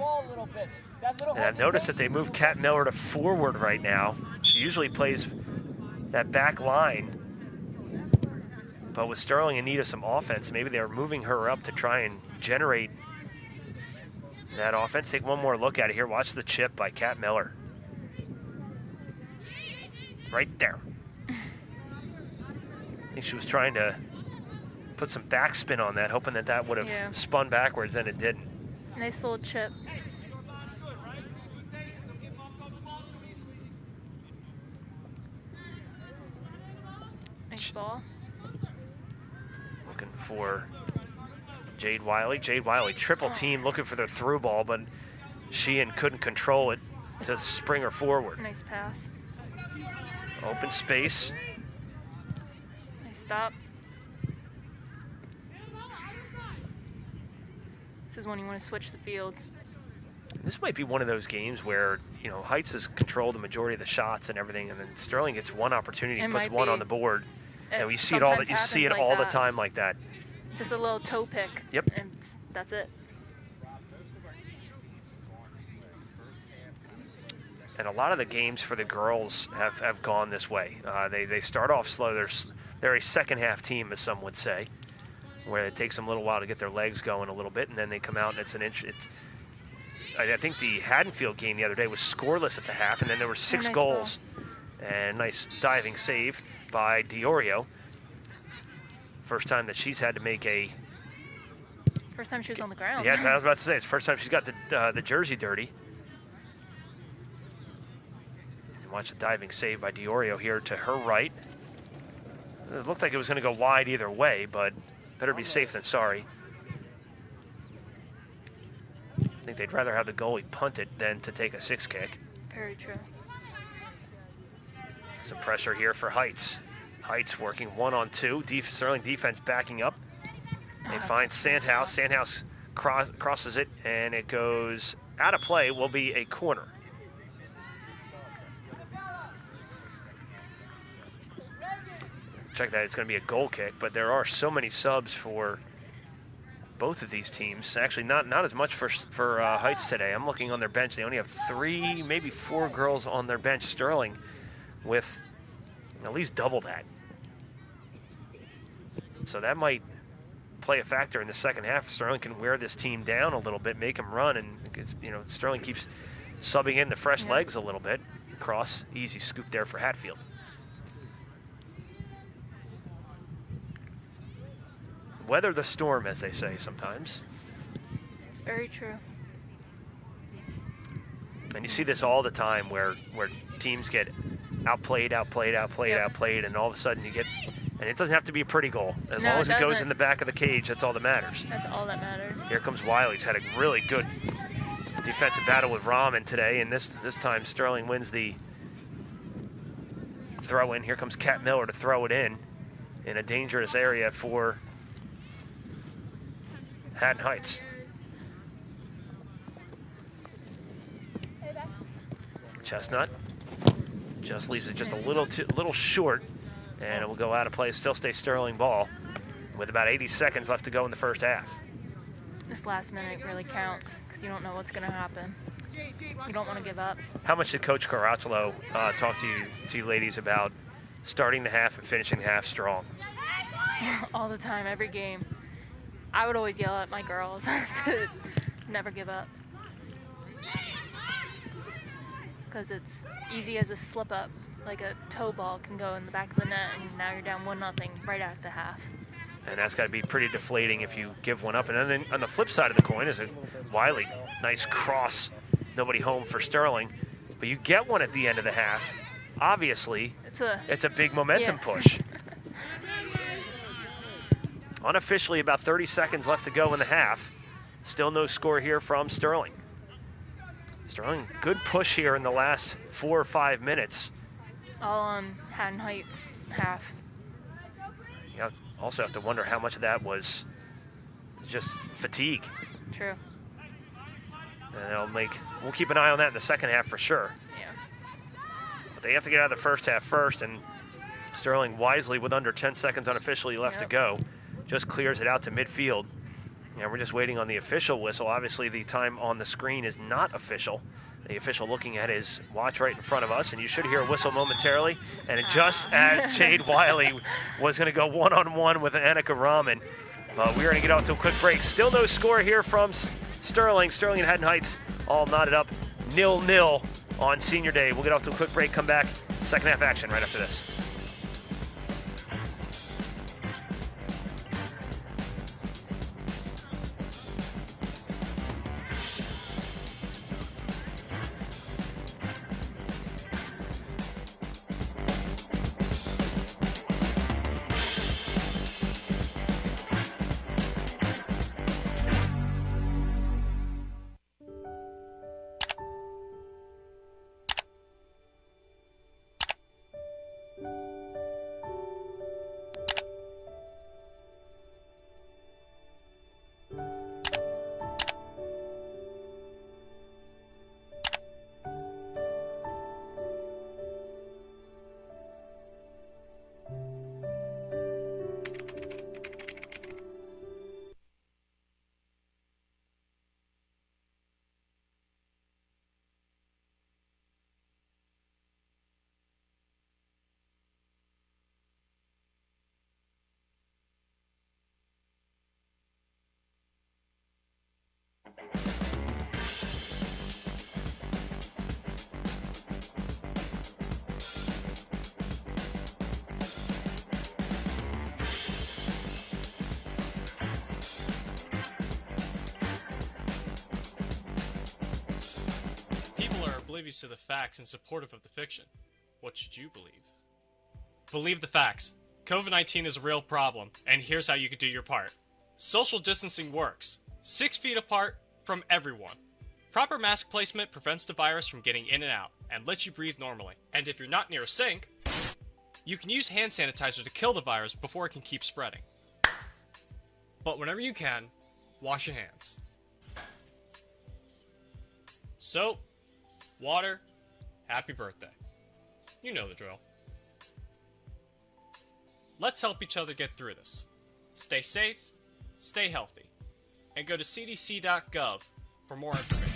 [SPEAKER 1] And I've noticed that they moved Kat Miller to forward right now. She usually plays that back line. But with Sterling in need of some offense, maybe they're moving her up to try and generate that offense. Take one more look at it here. Watch the chip by Kat Miller. Right there. I think she was trying to put some backspin on that, hoping that that would have spun backwards, and it didn't.
[SPEAKER 2] Nice little chip. Nice ball.
[SPEAKER 1] Looking for Jade Wiley. Jade Wiley, triple team, looking for the through ball, but Sheehan couldn't control it to spring her forward.
[SPEAKER 2] Nice pass.
[SPEAKER 1] Open space.
[SPEAKER 2] Nice stop. This is when you want to switch the fields.
[SPEAKER 1] This might be one of those games where, you know, Heights has controlled the majority of the shots and everything, and then Sterling gets one opportunity, puts one on the board, and we see it all. You see it all the time like that.
[SPEAKER 2] Just a little toe pick.
[SPEAKER 1] Yep.
[SPEAKER 2] And that's it.
[SPEAKER 1] And a lot of the games for the girls have gone this way. They start off slow. They're a second-half team, as some would say, where it takes them a little while to get their legs going a little bit, and then they come out and it's an inch. I think the Haddonfield game the other day was scoreless at the half, and then there were 6
[SPEAKER 2] nice
[SPEAKER 1] goals. And nice diving save by Diorio. First time that she's had to make a...
[SPEAKER 2] First time she was on the ground.
[SPEAKER 1] Yes, I was about to say, it's the first time she's got the jersey dirty. And watch the diving save by Diorio here to her right. It looked like it was going to go wide either way, but better be safe than sorry. I think they'd rather have the goalie punt it than to take a 6 kick.
[SPEAKER 2] Very true.
[SPEAKER 1] Some pressure here for Heights. Heights working 1-on-2. Sterling defense backing up. They find Sandhouse. Sandhouse crosses it, and it goes out of play. Will be a corner. Check that. It's going to be a goal kick, but there are so many subs for both of these teams. Actually, not as much for Heights today. I'm looking on their bench. They only have 3, maybe 4 girls on their bench. Sterling with at least double that. So that might play a factor in the second half. Sterling can wear this team down a little bit, make them run, and you know, Sterling keeps subbing in the fresh legs a little bit. Cross, easy scoop there for Hatfield. Weather the storm, as they say sometimes.
[SPEAKER 2] It's very true.
[SPEAKER 1] And you see this all the time where teams get outplayed, and all of a sudden you get, and it doesn't have to be a pretty goal. As long as it goes in the back of the cage, that's all that matters.
[SPEAKER 2] That's all that matters.
[SPEAKER 1] Here comes Wiley. He's had a really good defensive battle with Rahman today, and this time Sterling wins the throw in. Here comes Kat Miller to throw it in a dangerous area for Haddon Heights. Chestnut just leaves it just a little short, and it will go out of play. Still stay Sterling ball with about 80 seconds left to go in the first half.
[SPEAKER 2] This last minute really counts because you don't know what's going to happen. You don't want to give up.
[SPEAKER 1] How much did Coach Caracciolo talk to you ladies about starting the half and finishing the half strong?
[SPEAKER 2] All the time, every game. I would always yell at my girls to never give up. Because it's easy as a slip up. Like a toe ball can go in the back of the net, and now you're down 1-0 right at the half.
[SPEAKER 1] And that's got to be pretty deflating if you give one up. And then on the flip side of the coin is a Wiley, nice cross. Nobody home for Sterling. But you get one at the end of the half. Obviously, it's a big momentum push. Unofficially, about 30 seconds left to go in the half. Still no score here from Sterling. Sterling, good push here in the last 4 or 5 minutes.
[SPEAKER 2] All on Haddon Heights half.
[SPEAKER 1] You also have to wonder how much of that was just fatigue.
[SPEAKER 2] True.
[SPEAKER 1] And we'll keep an eye on that in the second half for sure.
[SPEAKER 2] Yeah.
[SPEAKER 1] But they have to get out of the first half first, and Sterling wisely, with under 10 seconds unofficially left to go, just clears it out to midfield. Yeah, we're just waiting on the official whistle. Obviously, the time on the screen is not official. The official looking at his watch right in front of us, and you should hear a whistle momentarily. And just as Jade Wiley was going to go one-on-one with Annika Rahman, but we're going to get off to a quick break. Still no score here from Sterling. Sterling and Haddon Heights all knotted up 0-0 on senior day. We'll get off to a quick break, come back, second half action right after this.
[SPEAKER 4] Oblivious to the facts and supportive of the fiction. What should you believe? Believe the facts. COVID-19 is a real problem, and here's how you can do your part. Social distancing works. 6 feet apart from everyone. Proper mask placement prevents the virus from getting in and out, and lets you breathe normally. And if you're not near a sink, you can use hand sanitizer to kill the virus before it can keep spreading. But whenever you can, wash your hands. Soap, water, happy birthday. You know the drill. Let's help each other get through this. Stay safe, stay healthy, and go to cdc.gov for more information.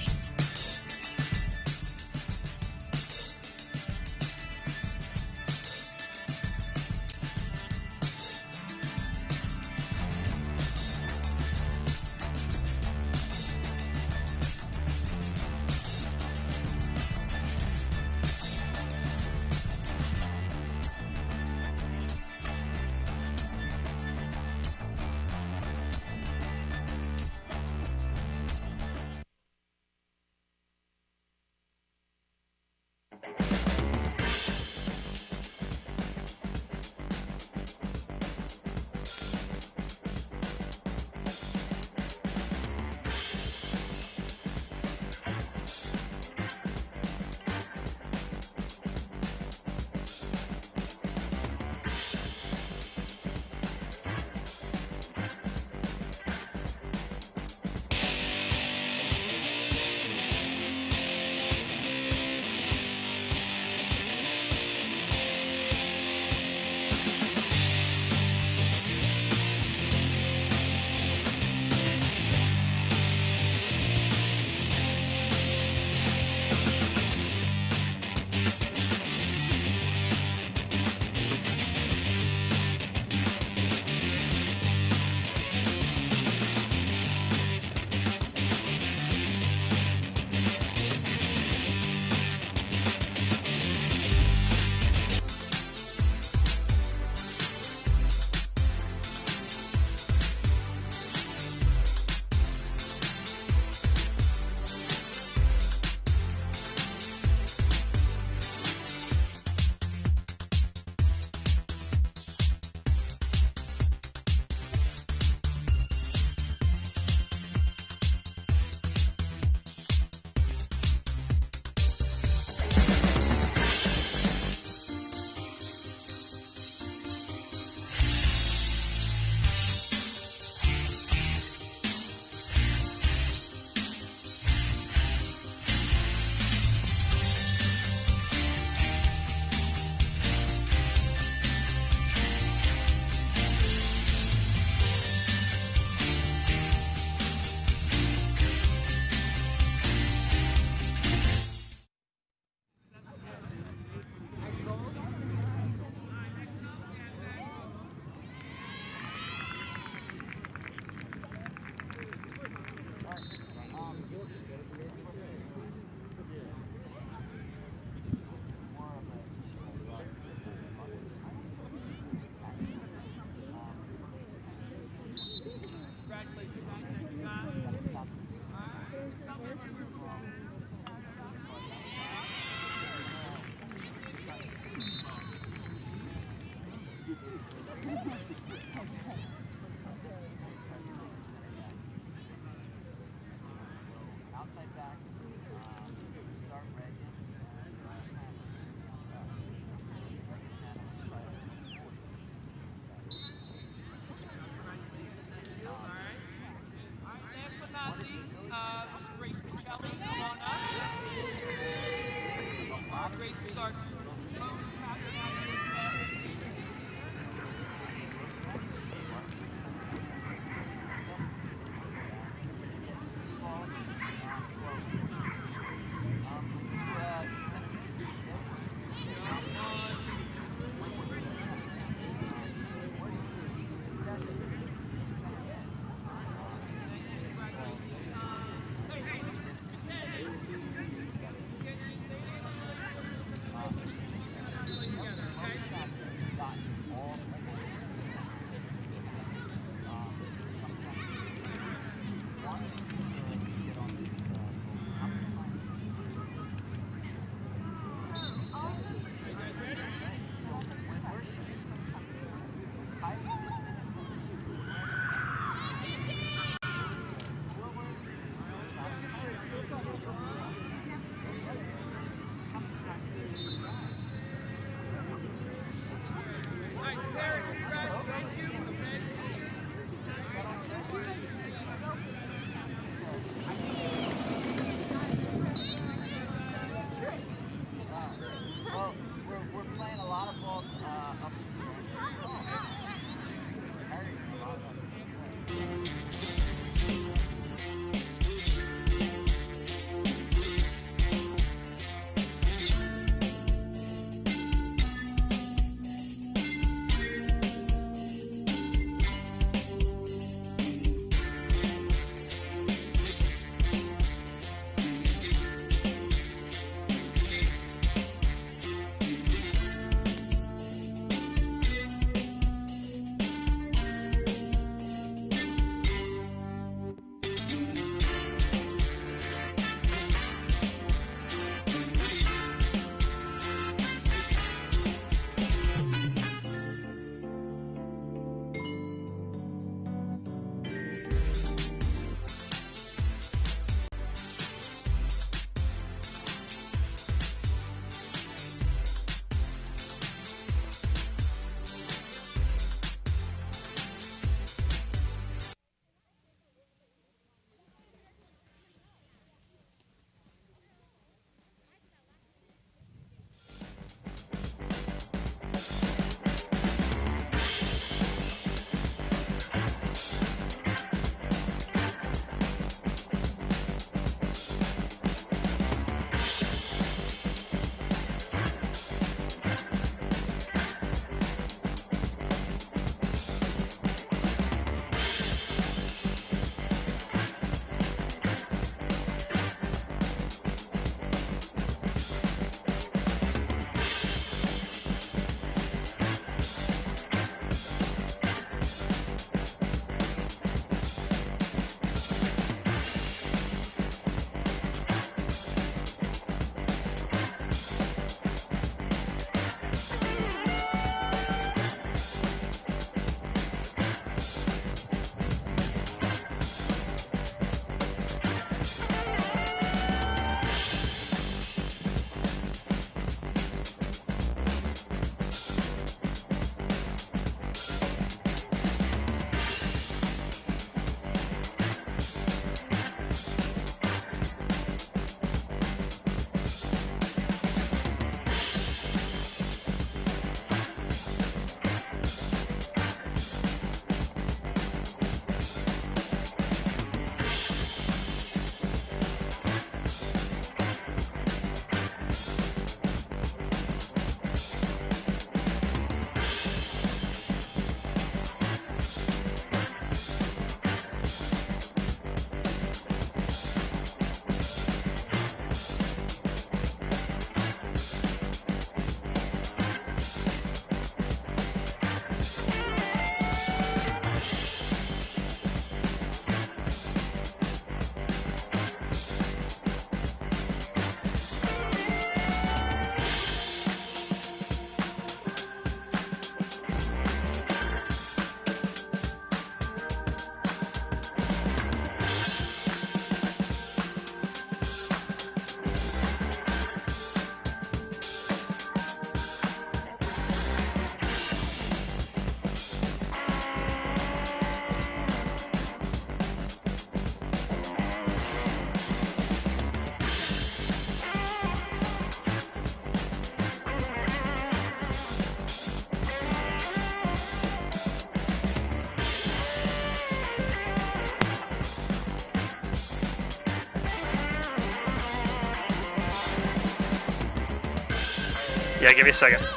[SPEAKER 1] Yeah, give me a second.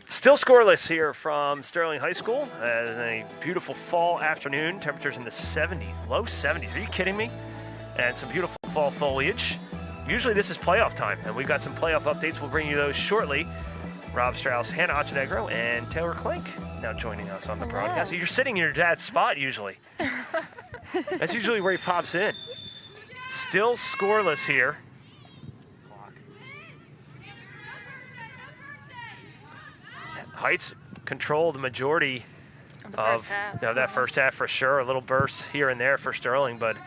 [SPEAKER 1] Still scoreless here from Sterling High School. A beautiful fall afternoon. Temperatures in the 70s, low 70s. Are you kidding me? And some beautiful fall foliage. Usually this is playoff time, and we've got some playoff updates. We'll bring you those shortly. Rob Strauss, Hannah Ochenegro, and Taylor Klink now joining us on the broadcast. You're sitting in your dad's spot usually. That's usually where he pops in. Still scoreless here. Heights control the majority of that first half for sure. A little burst here and there for Sterling, but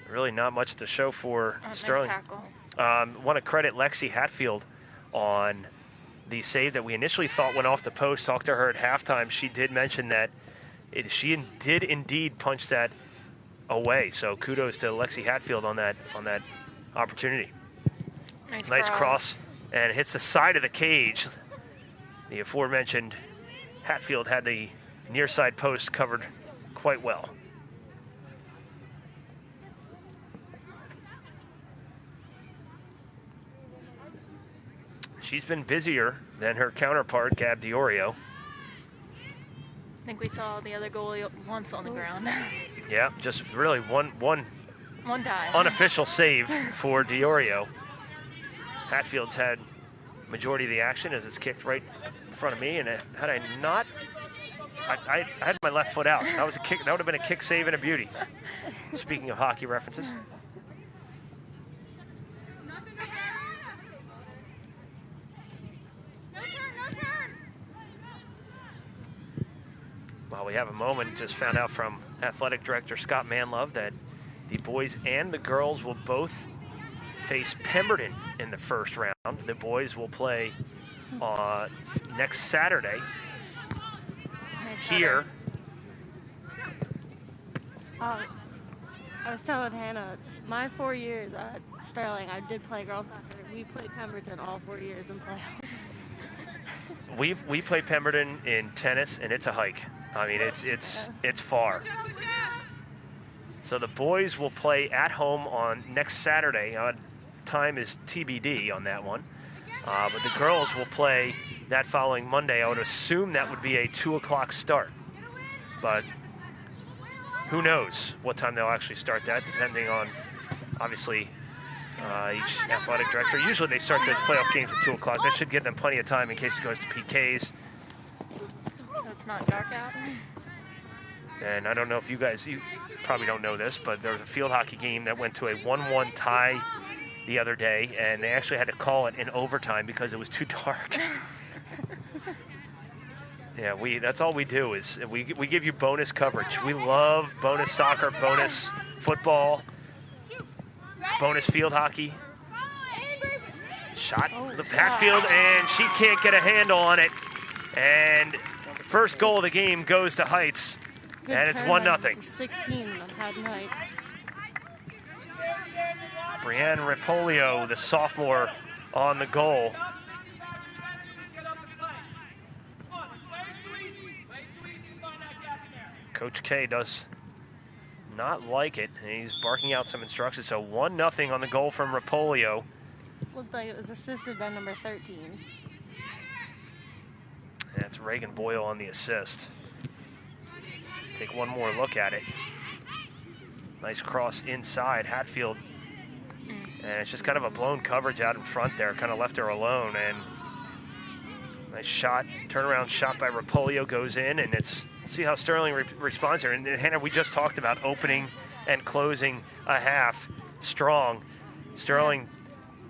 [SPEAKER 1] really not much to show for Sterling. Want to credit Lexi Hatfield on the save that we initially thought went off the post. Talked to her at halftime. She did mention that she did indeed punch that away. So kudos to Lexi Hatfield on that opportunity. Nice cross. And hits the side of the cage. The aforementioned Hatfield had the near side post covered quite well. She's been busier than her counterpart, Gab Diorio.
[SPEAKER 2] I think we saw the other goalie once on the ground.
[SPEAKER 1] Yeah, just really one
[SPEAKER 2] dive.
[SPEAKER 1] Unofficial save for Diorio. Hatfield's had majority of the action as it's kicked right in front of me, and had I not, I had my left foot out. That was a kick. That would have been a kick save and a beauty. Speaking of hockey references. While we have a moment, just found out from Athletic Director Scott Manlove that the boys and the girls will both face Pemberton in the first round. The boys will play next Saturday here.
[SPEAKER 5] I was telling Hannah, my 4 years at Sterling, I did play girls soccer. We played Pemberton all 4 years in playoffs.
[SPEAKER 1] We play Pemberton in tennis, and it's a hike. I mean, it's far. So the boys will play at home on next Saturday. Time is TBD on that one. But the girls will play that following Monday. I would assume that would be a 2 o'clock start. But who knows what time they'll actually start that, depending on, obviously, each athletic director. Usually they start the playoff games at 2 o'clock. That should give them plenty of time in case it goes to PKs.
[SPEAKER 2] So it's not dark out?
[SPEAKER 1] And I don't know if you probably don't know this, but there was a field hockey game that went to a 1-1 tie the other day, and they actually had to call it in overtime because it was too dark. Yeah, that's all we do is we give you bonus coverage. We love bonus soccer, bonus football, bonus field hockey. Shot the Hatfield, and she can't get a handle on it. And first goal of the game goes to Heights, and it's 1-0.
[SPEAKER 5] 16 on Haddon Heights.
[SPEAKER 1] Brianne Ripolio, the sophomore, on the goal. Coach K does not like it, and he's barking out some instructions. So 1-0 on the goal from Ripolio.
[SPEAKER 5] Looked like it was assisted by number 13.
[SPEAKER 1] That's Reagan Boyle on the assist. Take one more look at it. Nice cross inside. Hatfield. And it's just kind of a blown coverage out in front there. Kind of left her alone. And nice shot. Turnaround shot by Ripolio goes in. And it's, see how Sterling responds here. And Hannah, we just talked about opening and closing a half strong. Sterling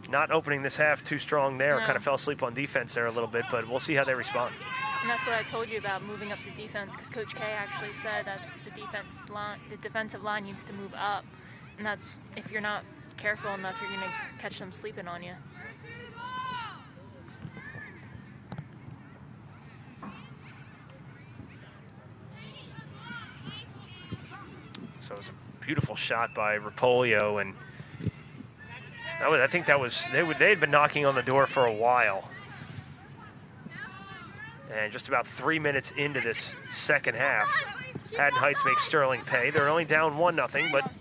[SPEAKER 1] not opening this half too strong there. Kind of fell asleep on defense there a little bit. But we'll see how they respond.
[SPEAKER 2] And that's what I told you about moving up the defense, because Coach K actually said that the defensive line needs to move up. And that's, if you're not careful enough, you're going to catch them sleeping on you.
[SPEAKER 1] So it was a beautiful shot by Ripolio, and I think that was they had been knocking on the door for a while. And just about 3 minutes into this second half, Haddon Heights makes Sterling pay. They're only down 1-0, but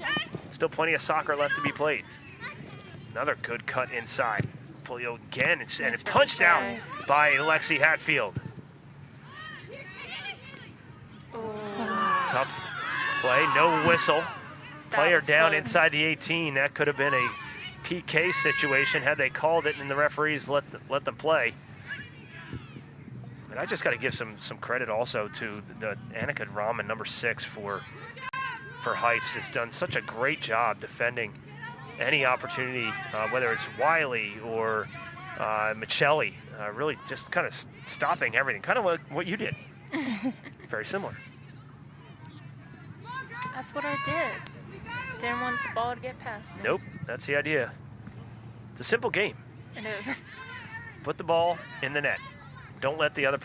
[SPEAKER 1] still plenty of soccer left to be played. Another good cut inside. Polio again, and it's punched out by Lexi Hatfield. Tough play, no whistle. Player down inside the 18. That could have been a PK situation had they called it and the referees let them play. And I just got to give some credit also to the Annika Rahman, number 6 for Heights. Has done such a great job defending any opportunity, whether it's Wiley or Michelli, really just kind of stopping everything, kind of what you did. Very similar.
[SPEAKER 2] That's what I did. Didn't want the ball to get past me.
[SPEAKER 1] Nope, that's the idea. It's a simple game.
[SPEAKER 2] It is.
[SPEAKER 1] Put the ball in the net. Don't let the other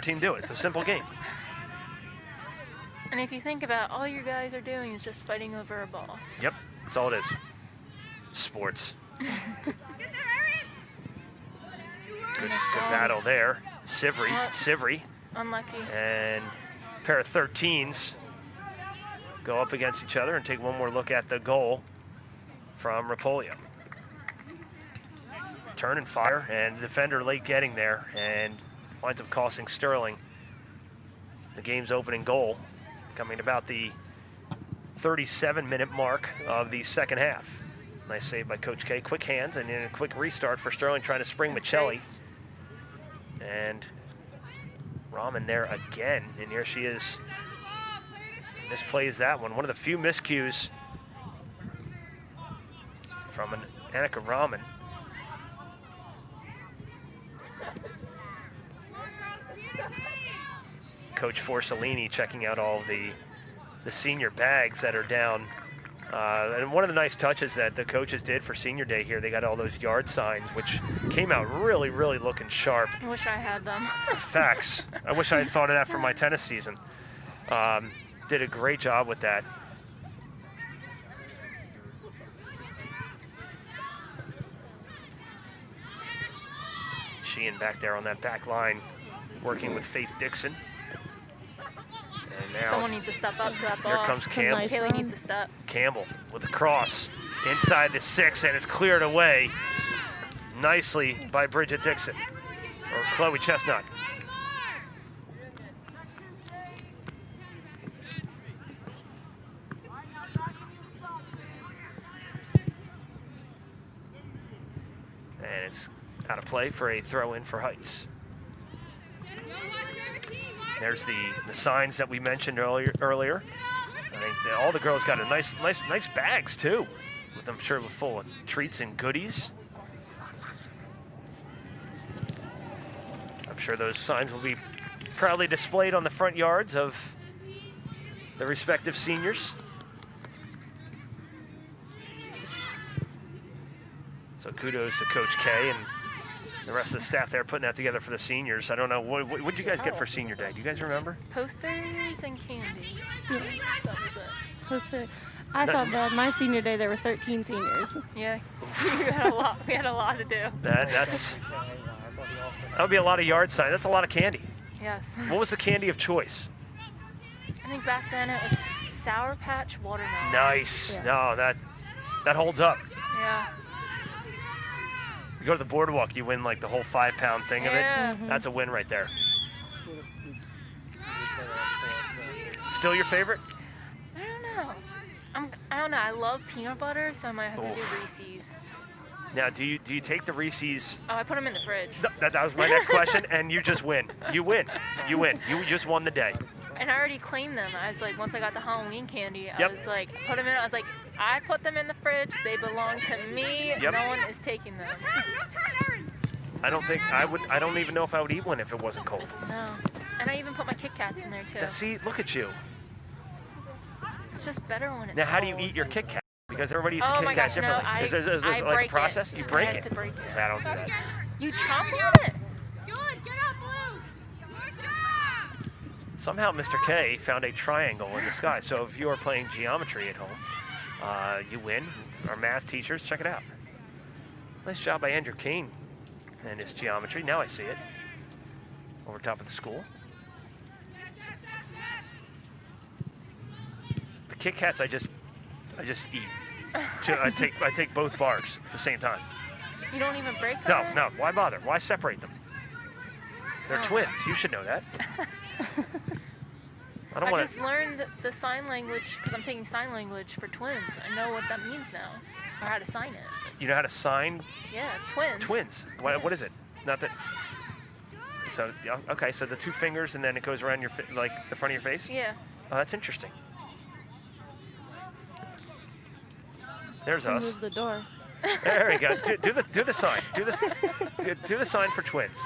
[SPEAKER 1] team do it. It's a simple game.
[SPEAKER 2] And if you think about it, all you guys are doing is just fighting over a ball.
[SPEAKER 1] Yep, that's all it is. Sports. Good battle there. Sivry.
[SPEAKER 2] Unlucky.
[SPEAKER 1] And a pair of 13s go up against each other and take one more look at the goal from Rapollo. Turn and fire, and the defender late getting there, and winds up costing Sterling the game's opening goal, coming about the 37-minute mark of the second half. Nice save by Coach K. Quick hands, and then a quick restart for Sterling, trying to spring Michelli. And Rahman there again, and here she is. Misplays that one. One of the few miscues from an Annika Rahman. Coach Forcellini checking out all of the senior bags that are down. And one of the nice touches that the coaches did for senior day here, they got all those yard signs, which came out really, really looking sharp.
[SPEAKER 2] I wish I had them.
[SPEAKER 1] Facts. I wish I had thought of that for my tennis season. Did a great job with that. Sheehan back there on that back line, working with Faith Dixon. And now
[SPEAKER 2] someone needs to step up to that ball.
[SPEAKER 1] Here comes Campbell.
[SPEAKER 2] Nice Kaylee needs to step.
[SPEAKER 1] Campbell with a cross inside the 6, and it's cleared away nicely by Bridget Dixon, or Chloe Chestnut. And it's out of play for a throw-in for Heights. There's the signs that we mentioned earlier. I think all the girls got a nice bags too, with I'm sure full of treats and goodies. I'm sure those signs will be proudly displayed on the front yards of the respective seniors. So kudos to Coach K and the rest of the staff there putting that together for the seniors. I don't know, what did you guys get for senior day? Do you guys remember?
[SPEAKER 2] Posters and candy.
[SPEAKER 5] Yeah.
[SPEAKER 2] That was it.
[SPEAKER 5] Poster. I thought that my senior day there were 13 seniors.
[SPEAKER 2] Yeah, we had a lot. We had a lot to do.
[SPEAKER 1] That would be a lot of yard signs. That's a lot of candy.
[SPEAKER 2] Yes.
[SPEAKER 1] What was the candy of choice?
[SPEAKER 2] I think back then it was Sour Patch watermelon.
[SPEAKER 1] Nice.
[SPEAKER 5] Yes.
[SPEAKER 1] No, that holds up.
[SPEAKER 2] Yeah.
[SPEAKER 1] You go to the boardwalk, you win like the whole 5-pound thing of it.
[SPEAKER 2] Yeah.
[SPEAKER 1] That's a win right there. Still your favorite?
[SPEAKER 2] I don't know. I don't know. I love peanut butter, so I might have to do Reese's.
[SPEAKER 1] Now, do you take the Reese's?
[SPEAKER 2] Oh, I put them in the fridge.
[SPEAKER 1] That was my next question, and you just win. You win. You win. You just won the day.
[SPEAKER 2] And I already claimed them. I was like, once I got the Halloween candy,
[SPEAKER 1] Yep.
[SPEAKER 2] I was like, put them in. I was like, I put them in the fridge. They belong to me.
[SPEAKER 1] Yep.
[SPEAKER 2] No one is taking them.
[SPEAKER 1] I don't even know if I would eat one if it wasn't cold.
[SPEAKER 2] No. And I even put my Kit Kats in there too.
[SPEAKER 1] See, look at you.
[SPEAKER 2] It's just better when it's
[SPEAKER 1] Now, how do you
[SPEAKER 2] cold.
[SPEAKER 1] eat your Kit Kat? Because everybody eats
[SPEAKER 2] Oh
[SPEAKER 1] Kit
[SPEAKER 2] my
[SPEAKER 1] Kat
[SPEAKER 2] gosh, no,
[SPEAKER 1] differently. Is there
[SPEAKER 2] I
[SPEAKER 1] like
[SPEAKER 2] break
[SPEAKER 1] a process?
[SPEAKER 2] it.
[SPEAKER 1] You break
[SPEAKER 2] I
[SPEAKER 1] it.
[SPEAKER 2] have to break it.
[SPEAKER 1] See, I don't do that.
[SPEAKER 2] You chomp on it.
[SPEAKER 1] Somehow Mr. K found a triangle in the sky. So if you are playing geometry at home, you win. Our math teachers, check it out. Nice job by Andrew Kane and his geometry. Now I see it. Over top of the school. The Kit Kats I just eat. I take both bars at the same time.
[SPEAKER 2] You don't even break them?
[SPEAKER 1] No. Why bother? Why separate them? They're
[SPEAKER 2] Oh.
[SPEAKER 1] twins. You should know that. I
[SPEAKER 2] just learned the sign language because I'm taking sign language for twins. I know what that means now, or how to sign it.
[SPEAKER 1] You know how to sign
[SPEAKER 2] Yeah, twins.
[SPEAKER 1] twins. What is it? Not that. So yeah, okay. So the two fingers and then it goes around your like the front of your face.
[SPEAKER 2] Yeah.
[SPEAKER 1] Oh, that's interesting. There's us.
[SPEAKER 5] Move the door.
[SPEAKER 1] There we go. Do the sign. Do the sign for twins.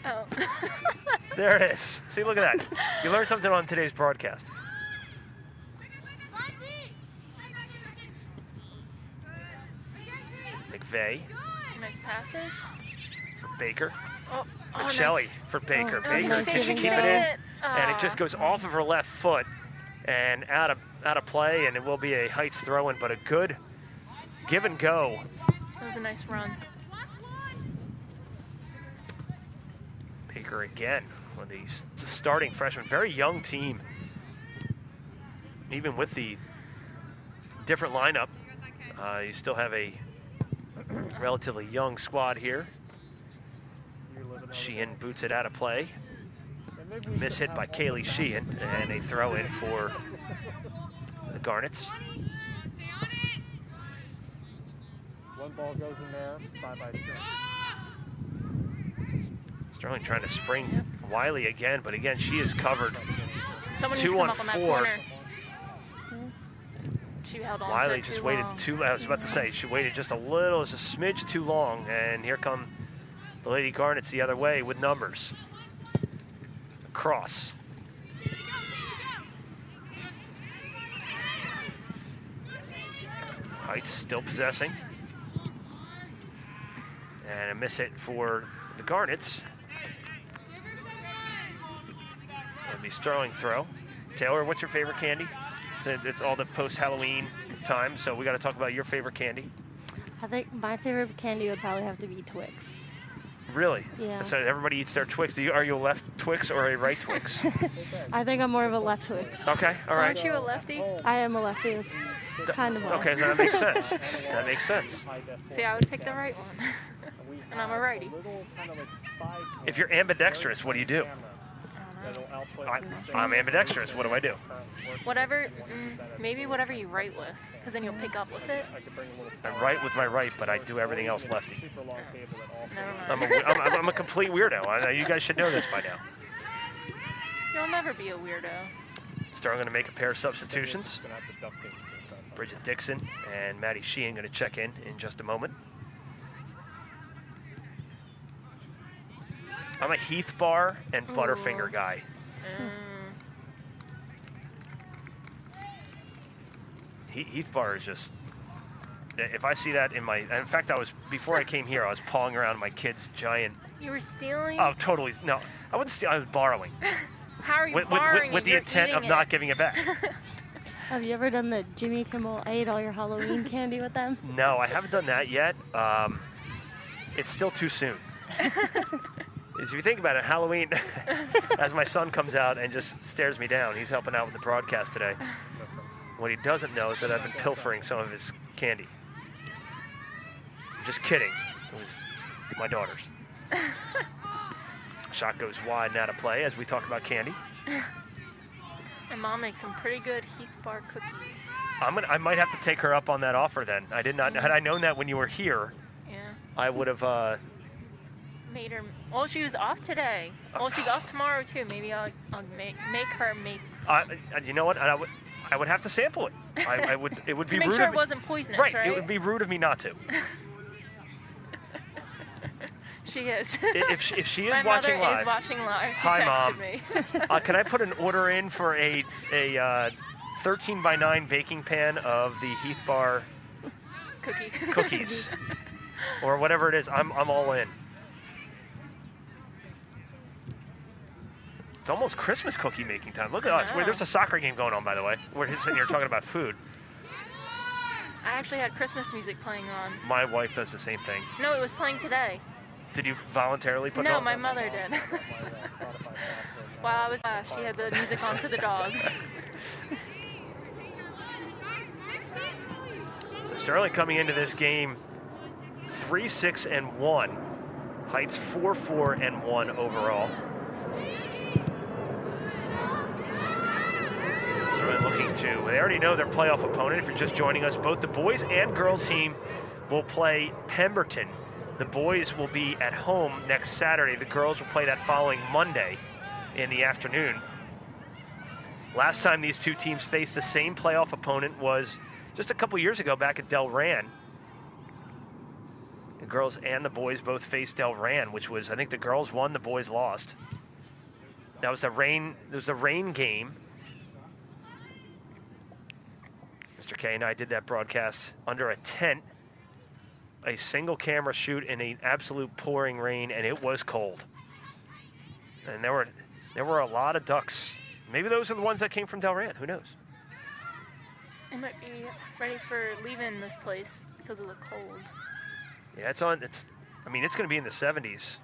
[SPEAKER 2] Oh.
[SPEAKER 1] There it is. See, look at that. You learned something on today's broadcast. McVeigh
[SPEAKER 2] Nice passes.
[SPEAKER 1] for Baker.
[SPEAKER 2] Oh,
[SPEAKER 1] Shelley
[SPEAKER 2] nice.
[SPEAKER 1] for Baker.
[SPEAKER 5] Oh,
[SPEAKER 1] Baker,
[SPEAKER 5] nice
[SPEAKER 1] can she
[SPEAKER 5] giving
[SPEAKER 1] keep
[SPEAKER 5] go.
[SPEAKER 1] it in? And it
[SPEAKER 2] Ah.
[SPEAKER 1] just goes off of her left foot and out of play, and it will be a Heights throw-in, but a good give and go.
[SPEAKER 2] That was a nice run.
[SPEAKER 1] Baker again, one of these starting freshmen, very young team. Even with the different lineup, you still have a relatively young squad here. Sheehan boots it out of play. Miss hit by Kaylee Sheehan, and a throw in for the Garnets.
[SPEAKER 6] One ball goes in there, 5-6.
[SPEAKER 1] Sterling trying to spring Wiley again, but again, she is covered.
[SPEAKER 2] Someone needs
[SPEAKER 1] 2
[SPEAKER 2] to come
[SPEAKER 1] on
[SPEAKER 2] up on that
[SPEAKER 1] 4.
[SPEAKER 2] corner. She held on
[SPEAKER 1] Wiley
[SPEAKER 2] to it
[SPEAKER 1] just
[SPEAKER 2] too
[SPEAKER 1] waited
[SPEAKER 2] long.
[SPEAKER 1] I was about to say, she waited just a smidge too long, and here come the Lady Garnets the other way with numbers. Cross. Heights still possessing. And a miss hit for the Garnets. That'll be Sterling throw. Taylor, what's your favorite candy? It's all the post-Halloween time, so we got to talk about your favorite candy.
[SPEAKER 5] I think my favorite candy would probably have to be Twix.
[SPEAKER 1] Really?
[SPEAKER 5] Yeah.
[SPEAKER 1] So everybody eats their Twix. Are you a left Twix or a right Twix?
[SPEAKER 5] I think I'm more of a left Twix.
[SPEAKER 1] Okay, all right.
[SPEAKER 2] Aren't you a lefty?
[SPEAKER 5] I am a lefty. That's kind of
[SPEAKER 1] Okay, so that makes sense. That makes sense.
[SPEAKER 2] See, I would pick the right one. And I'm a righty.
[SPEAKER 1] If you're ambidextrous, what do you do? I'm ambidextrous. What do I do?
[SPEAKER 2] Whatever, maybe whatever you write with, because then you'll pick up with it.
[SPEAKER 1] I write with my right, but I do everything else lefty.
[SPEAKER 2] Never mind.
[SPEAKER 1] I'm a complete weirdo. You guys should know this by now.
[SPEAKER 2] You'll never be a weirdo.
[SPEAKER 1] Sterling going to make a pair of substitutions. Bridget Dixon and Maddie Sheehan going to check in just a moment. I'm a Heath Bar and Butterfinger guy. Heath Bar is just, if I see that in fact, before I came here, I was pawing around my kid's giant.
[SPEAKER 2] You were stealing?
[SPEAKER 1] Oh, totally. No, I wouldn't steal, I was borrowing.
[SPEAKER 2] How are you borrowing
[SPEAKER 1] with
[SPEAKER 2] if
[SPEAKER 1] the
[SPEAKER 2] you're
[SPEAKER 1] intent of
[SPEAKER 2] eating
[SPEAKER 1] not
[SPEAKER 2] it?
[SPEAKER 1] giving it back.
[SPEAKER 5] Have you ever done the Jimmy Kimmel ate all your Halloween candy with them?
[SPEAKER 1] No, I haven't done that yet. It's still too soon. If you think about it, Halloween, as my son comes out and just stares me down, he's helping out with the broadcast today. What he doesn't know is that I've been pilfering some of his candy. I'm just kidding. It was my daughter's. Shot goes wide and out of play as we talk about candy.
[SPEAKER 2] My mom makes some pretty good Heath Bar cookies.
[SPEAKER 1] I might have to take her up on that offer then. I did not. Had I known that when you were here,
[SPEAKER 2] Yeah.
[SPEAKER 1] I would have.
[SPEAKER 2] Made her. Well, she was off today. Well, she's off tomorrow too. Maybe I'll make her make.
[SPEAKER 1] You know what? I would have to sample it. I would. It would
[SPEAKER 2] To
[SPEAKER 1] be
[SPEAKER 2] make
[SPEAKER 1] rude.
[SPEAKER 2] sure
[SPEAKER 1] of
[SPEAKER 2] it wasn't poisonous,
[SPEAKER 1] right.
[SPEAKER 2] right?
[SPEAKER 1] It would be rude of me not to.
[SPEAKER 2] She is.
[SPEAKER 1] If she is
[SPEAKER 2] My
[SPEAKER 1] watching
[SPEAKER 2] mother
[SPEAKER 1] live.
[SPEAKER 2] is watching live. She
[SPEAKER 1] Hi,
[SPEAKER 2] texted
[SPEAKER 1] Mom.
[SPEAKER 2] me.
[SPEAKER 1] Can I put an order in for a 13x9 baking pan of the Heath Bar cookies, or whatever it is? I'm all in. It's almost Christmas cookie making time. Look at us.
[SPEAKER 2] Wow.
[SPEAKER 1] There's a soccer game going on, by the way. We're just sitting here talking about food.
[SPEAKER 2] I actually had Christmas music playing on.
[SPEAKER 1] My wife does the same thing.
[SPEAKER 2] No, it was playing today.
[SPEAKER 1] Did you voluntarily put it
[SPEAKER 2] No,
[SPEAKER 1] on?
[SPEAKER 2] my mother did. While I was she had the music on for the dogs.
[SPEAKER 1] So Sterling coming into this game 3-6-1. Heights 4-4-1 overall. Sterling looking to, they already know their playoff opponent. If you're just joining us, both the boys and girls team will play Pemberton. The boys will be at home next Saturday. The girls will play that following Monday in the afternoon. Last time these two teams faced the same playoff opponent was just a couple years ago back at Delran. The girls and the boys both faced Delran, which was, I think the girls won, the boys lost. That was the rain, it was the rain game. Mr. K and I did that broadcast under a tent, a single camera shoot in an absolute pouring rain, and it was cold. And there were a lot of ducks. Maybe those are the ones that came from Delran, who knows?
[SPEAKER 2] I might be ready for leaving this place because of the cold.
[SPEAKER 1] Yeah, I mean, it's going to be in the 70s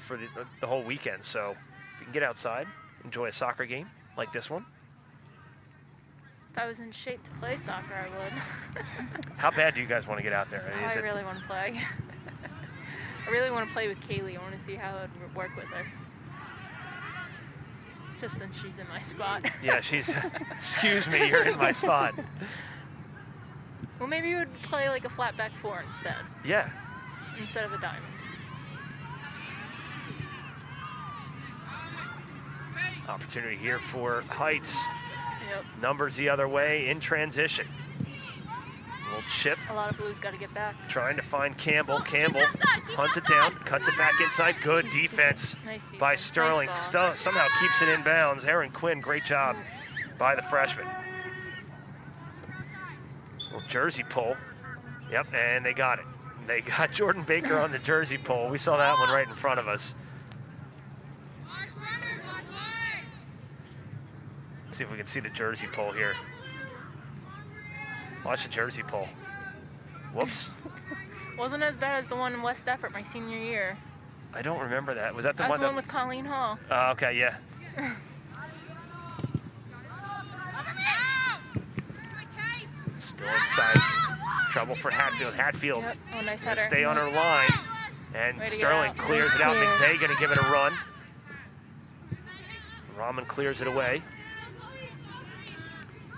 [SPEAKER 1] for the whole weekend. So if you can get outside, enjoy a soccer game like this one.
[SPEAKER 2] If I was in shape to play soccer, I would.
[SPEAKER 1] How bad do you guys want to get out there?
[SPEAKER 2] I really want to play. I really want to play with Kaylee. I want to see how it would work with her. Just since she's in my spot.
[SPEAKER 1] Yeah, she's, excuse me, you're in my spot.
[SPEAKER 2] Well, maybe you would play like a flat back four instead.
[SPEAKER 1] Yeah.
[SPEAKER 2] Instead of a diamond.
[SPEAKER 1] Opportunity here for Heights.
[SPEAKER 2] Yep.
[SPEAKER 1] Numbers the other way in transition. Little chip.
[SPEAKER 2] A lot of blues got to get back.
[SPEAKER 1] Trying to find Campbell. Campbell hunts it down, cuts it back inside. Good defense,
[SPEAKER 2] Nice defense.
[SPEAKER 1] by Sterling.
[SPEAKER 2] Nice ball.
[SPEAKER 1] Somehow keeps it in bounds. Aaron Quinn, great job by the freshman. Little jersey pull. Yep, and they got it. They got Jordan Baker on the jersey pull. We saw that one right in front of us. Let's see if we can see the jersey pull here. Watch the jersey pull. Whoops.
[SPEAKER 2] Wasn't as bad as the one in West Effort my senior year.
[SPEAKER 1] I don't remember that. Was that the
[SPEAKER 2] That was
[SPEAKER 1] one
[SPEAKER 2] the one with Colleen Hall.
[SPEAKER 1] Oh, okay, yeah. Still inside. Trouble for Hatfield. Hatfield
[SPEAKER 2] Yep. Oh, nice
[SPEAKER 1] gonna
[SPEAKER 2] header.
[SPEAKER 1] stay on her line. And
[SPEAKER 2] Way to get
[SPEAKER 1] Sterling
[SPEAKER 2] out.
[SPEAKER 1] clears it out. McVeigh gonna give it a run. Rahman clears it away.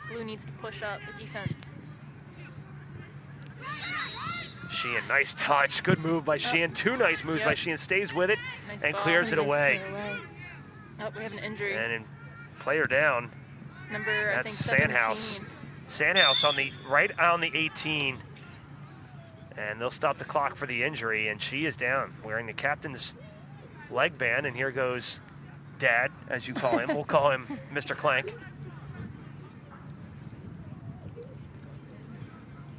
[SPEAKER 2] Blue needs to push up the defense.
[SPEAKER 1] Sheehan, nice touch. Good move by Sheehan. Two nice moves by Sheehan. Stays with it
[SPEAKER 2] Nice
[SPEAKER 1] and
[SPEAKER 2] ball.
[SPEAKER 1] clears it away.
[SPEAKER 2] Oh, we have an injury.
[SPEAKER 1] And in player down.
[SPEAKER 2] Number, I think,
[SPEAKER 1] That's
[SPEAKER 2] 17.
[SPEAKER 1] Sandhouse. Sandhouse on the right on the 18. And they'll stop the clock for the injury, and she is down, wearing the captain's leg band. And here goes Dad, as you call him. We'll call him Mr. Clank.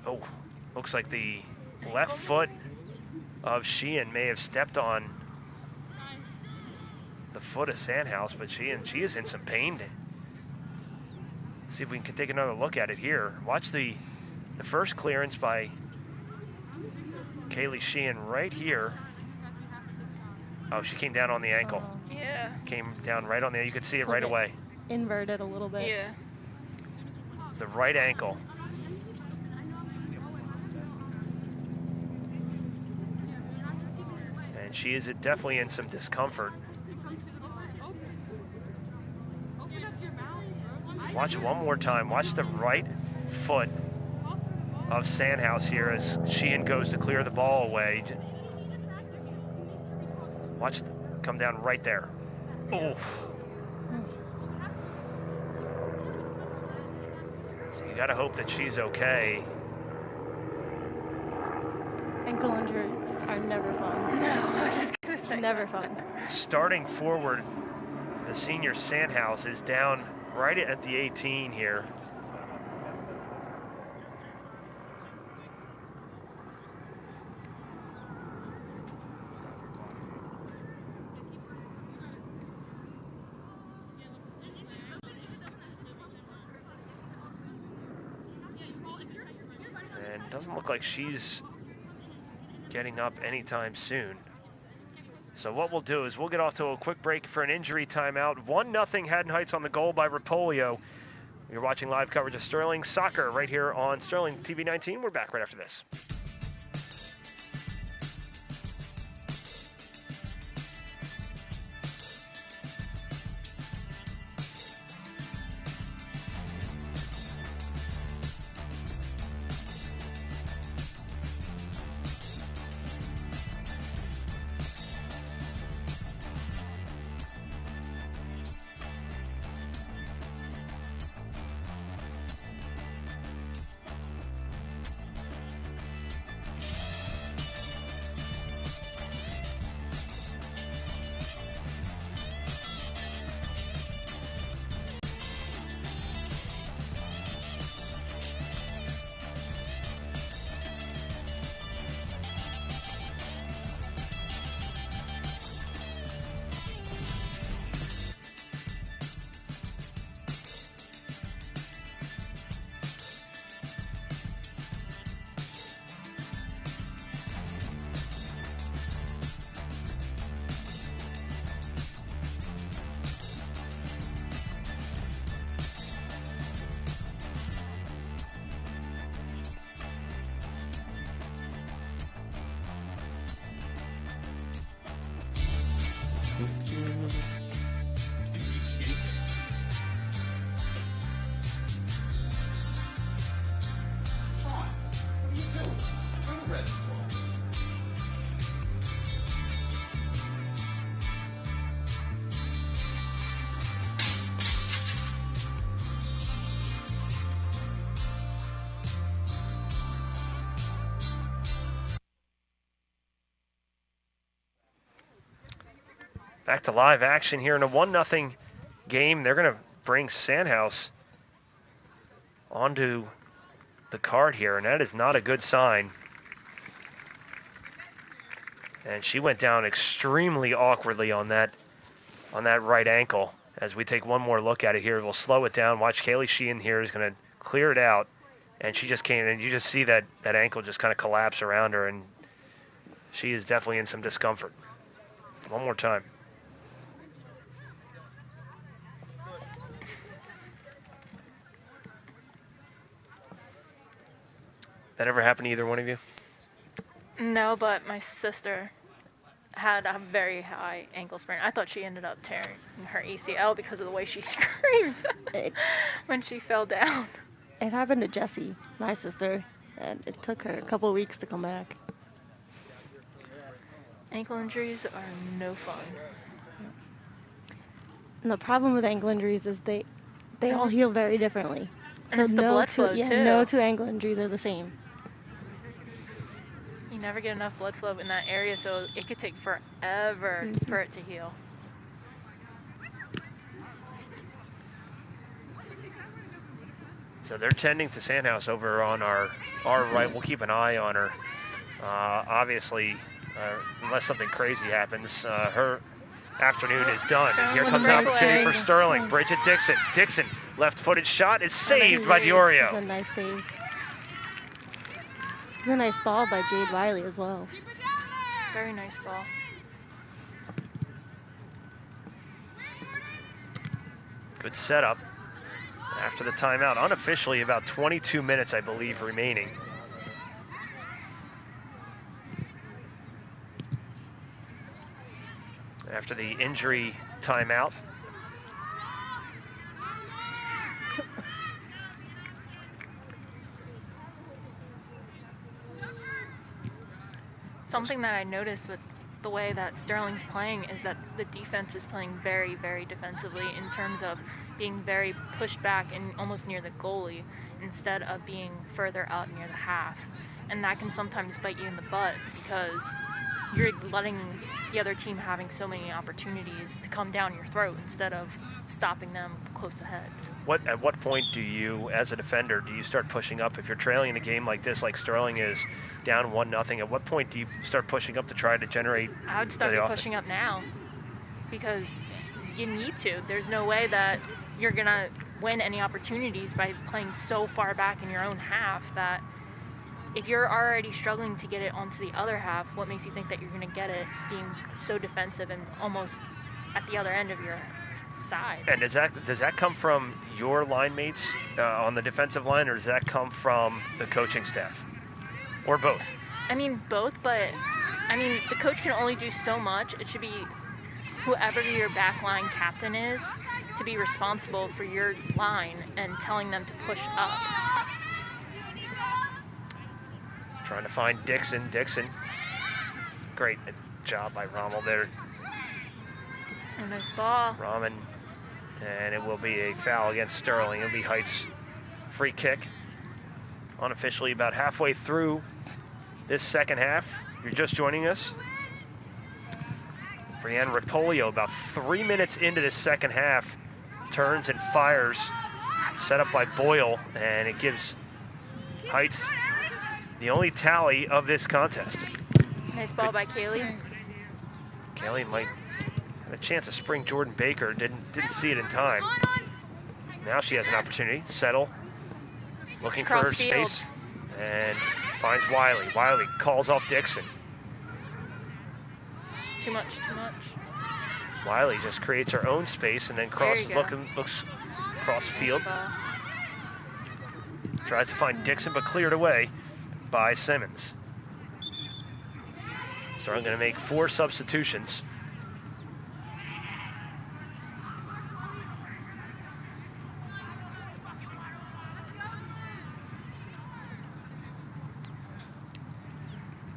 [SPEAKER 1] Oh, looks like the left foot of Sheehan may have stepped on the foot of Sandhouse, but she is in some pain. See if we can take another look at it here. Watch the first clearance by Kaylee Sheehan right here. Oh, she came down on the ankle.
[SPEAKER 2] Yeah.
[SPEAKER 1] Came down right on the, you could see it right
[SPEAKER 5] like
[SPEAKER 1] away.
[SPEAKER 5] Inverted a little bit.
[SPEAKER 2] Yeah.
[SPEAKER 1] It's the right ankle. And she is definitely in some discomfort. Let's watch it one more time. Watch the right foot of Sandhouse here as Sheehan goes to clear the ball away. Watch it come down right there. Oof. So you got to hope that she's okay.
[SPEAKER 5] Ankle injuries are never fun.
[SPEAKER 2] No, I was just going to say.
[SPEAKER 5] Never fun.
[SPEAKER 1] Starting forward, the senior Sandhouse is down right at the 18 here. And Doesn't look like she's getting up anytime soon. So what we'll do is we'll get off to a quick break for an injury timeout. 1-0 Haddon Heights on the goal by Rapolio. You're watching live coverage of Sterling Soccer right here on Sterling TV 19. We're back right after this. Back to live action here in a 1-0 game. They're going to bring Sandhouse onto the card here, and that is not a good sign. And she went down extremely awkwardly on that right ankle. As we take one more look at it here, we'll slow it down. Watch Kaylee Sheehan here is going to clear it out, and she just came, and you just see that ankle just kind of collapse around her, and she is definitely in some discomfort. One more time. That ever happened to either one of you?
[SPEAKER 2] No, but my sister had a very high ankle sprain. I thought she ended up tearing her ACL because of the way she screamed when she fell down.
[SPEAKER 5] It happened to Jessie, my sister, and it took her a couple weeks to come back.
[SPEAKER 2] Ankle injuries are no fun.
[SPEAKER 5] And the problem with ankle injuries is they all heal very differently.
[SPEAKER 2] And it's the blood flow, too.
[SPEAKER 5] No two ankle injuries are the same.
[SPEAKER 2] You never get enough blood flow in that area, so it could take forever for it to heal.
[SPEAKER 1] So they're tending to Sandhouse over on our right. We'll keep an eye on her. Obviously, unless something crazy happens, her afternoon is done. And here comes an opportunity for Sterling. Bridget Dixon. Dixon, left-footed shot is saved by Diorio.
[SPEAKER 5] It's a nice save. It's a nice ball by Jade Wiley as well.
[SPEAKER 2] Very nice ball.
[SPEAKER 1] Good setup. After the timeout, unofficially about 22 minutes, I believe, remaining. After the injury timeout.
[SPEAKER 2] Something that I noticed with the way that Sterling's playing is that the defense is playing very, very defensively in terms of being very pushed back and almost near the goalie instead of being further out near the half. And that can sometimes bite you in the butt because you're letting the other team having so many opportunities to come down your throat instead of stopping them close ahead.
[SPEAKER 1] At what point do you, as a defender, do you start pushing up? If you're trailing in a game like this, like Sterling is down 1-0, at what point do you start pushing up to try to generate
[SPEAKER 2] I would start pushing up now because you need to. There's no way that you're going to win any opportunities by playing so far back in your own half that if you're already struggling to get it onto the other half, what makes you think that you're going to get it being so defensive and almost at the other end of your side?
[SPEAKER 1] And does that come from your line mates on the defensive line, or does that come from the coaching staff, or both?
[SPEAKER 2] I mean, both, but I mean, the coach can only do so much. It should be whoever your backline captain is to be responsible for your line and telling them to push up.
[SPEAKER 1] Trying to find Dixon. Great job by Rommel there.
[SPEAKER 2] A nice ball.
[SPEAKER 1] Rahman, and it will be a foul against Sterling. It'll be Heights' free kick. Unofficially about halfway through this second half. You're just joining us. Brianne Ripolio, about 3 minutes into this second half, turns and fires, set up by Boyle, and it gives Heights the only tally of this contest.
[SPEAKER 2] Nice ball by Kaylee.
[SPEAKER 1] Kaylee might have a chance to spring Jordan Baker. Didn't see it in time. Now she has an opportunity. Settle, looking for her space, and finds Wiley. Wiley calls off Dixon.
[SPEAKER 2] Too much.
[SPEAKER 1] Wiley just creates her own space and then looks cross field.
[SPEAKER 2] Nice
[SPEAKER 1] Tries to find Dixon, but cleared away by Simmons. So I'm going to make 4 substitutions.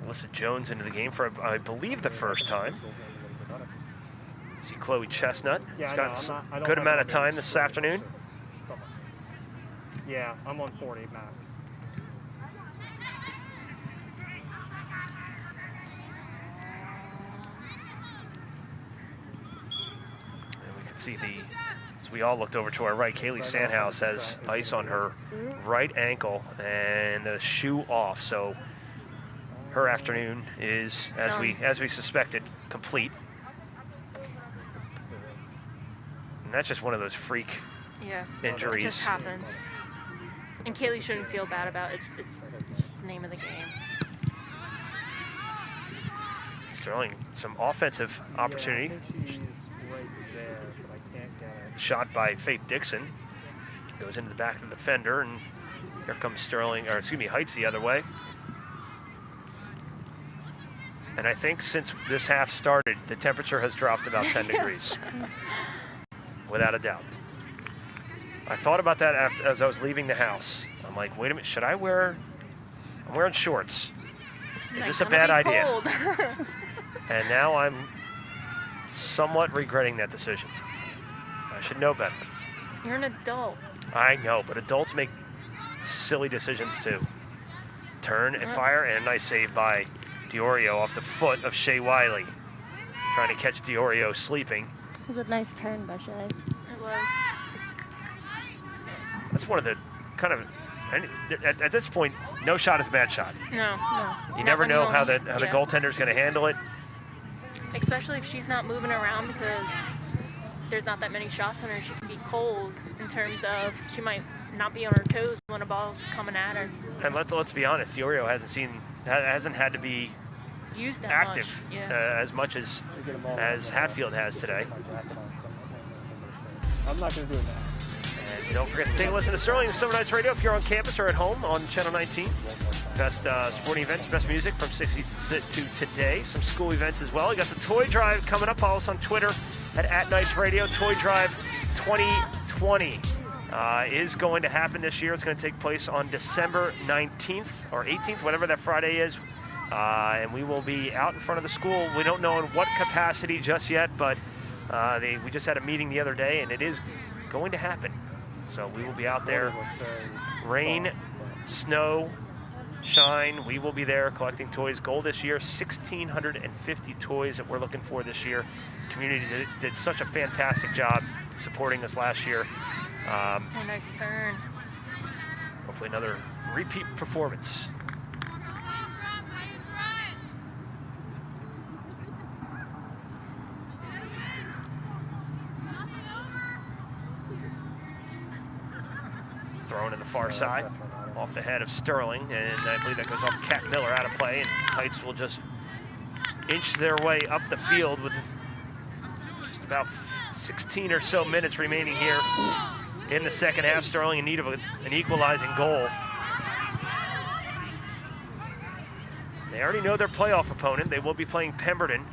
[SPEAKER 1] Alyssa Jones into the game for, I believe, the first time. See Chloe Chestnut.
[SPEAKER 6] Yeah,
[SPEAKER 1] She's got a good amount of time this afternoon.
[SPEAKER 6] Yeah, I'm on 40 max.
[SPEAKER 1] And we can see as we all looked over to our right, Kaylee Sandhouse has ice on her right ankle and the shoe off. So her afternoon is, as we suspected, complete. And that's just one of those freak injuries.
[SPEAKER 2] It just happens. And Kaylee shouldn't feel bad about it. It's just the name of the game.
[SPEAKER 1] Sterling, some offensive opportunity.
[SPEAKER 6] Yeah, I think she's right there, but I can't get it.
[SPEAKER 1] Shot by Faith Dixon. Goes into the back of the defender, and here comes Heights the other way. And I think since this half started, the temperature has dropped about 10 degrees. Without a doubt. I thought about that as I was leaving the house. I'm like, wait a minute, I'm wearing shorts. Is this a bad idea? And now I'm somewhat regretting that decision. I should know better.
[SPEAKER 2] You're an adult.
[SPEAKER 1] I know, but adults make silly decisions too. Turn and fire, and a nice save by Diorio off the foot of Shea Wiley. Trying to catch Diorio sleeping.
[SPEAKER 5] It was a nice turn by Shea.
[SPEAKER 2] It was.
[SPEAKER 1] That's one of the kind of, at this point, no shot is a bad shot.
[SPEAKER 2] No.
[SPEAKER 1] You never know how the goaltender's going to handle it.
[SPEAKER 2] Especially if she's not moving around, because there's not that many shots on her. She can be cold in terms of she might not be on her toes when a ball's coming at her.
[SPEAKER 1] And let's be honest, Diorio hasn't had to be
[SPEAKER 2] used that
[SPEAKER 1] active
[SPEAKER 2] much.
[SPEAKER 1] as much as Hatfield has today.
[SPEAKER 6] I'm not going to do it now.
[SPEAKER 1] And don't forget to take a listen to Sterling and Summer Nights Radio if you're on campus or at home on Channel 19. Best sporting events, best music from 60 to today. Some school events as well. You got the Toy Drive coming up. Follow us on Twitter at Nights Radio. Toy Drive 2020 is going to happen this year. It's going to take place on December 19th or 18th, whatever that Friday is. And we will be out in front of the school. We don't know in what capacity just yet, but we just had a meeting the other day, and it is going to happen. So we will be out there. Rain, snow, shine. We will be there collecting toys. Goal this year, 1,650 toys that we're looking for this year. Community did such a fantastic job supporting us last year.
[SPEAKER 2] A nice turn.
[SPEAKER 1] Hopefully another repeat performance. Thrown in the far side. off the head of Sterling, and I believe that goes off Cat Miller out of play, and Heights will just inch their way up the field with just about 16 or so minutes remaining here in the second half. Sterling in need of an equalizing goal. They already know their playoff opponent. They will be playing Pemberton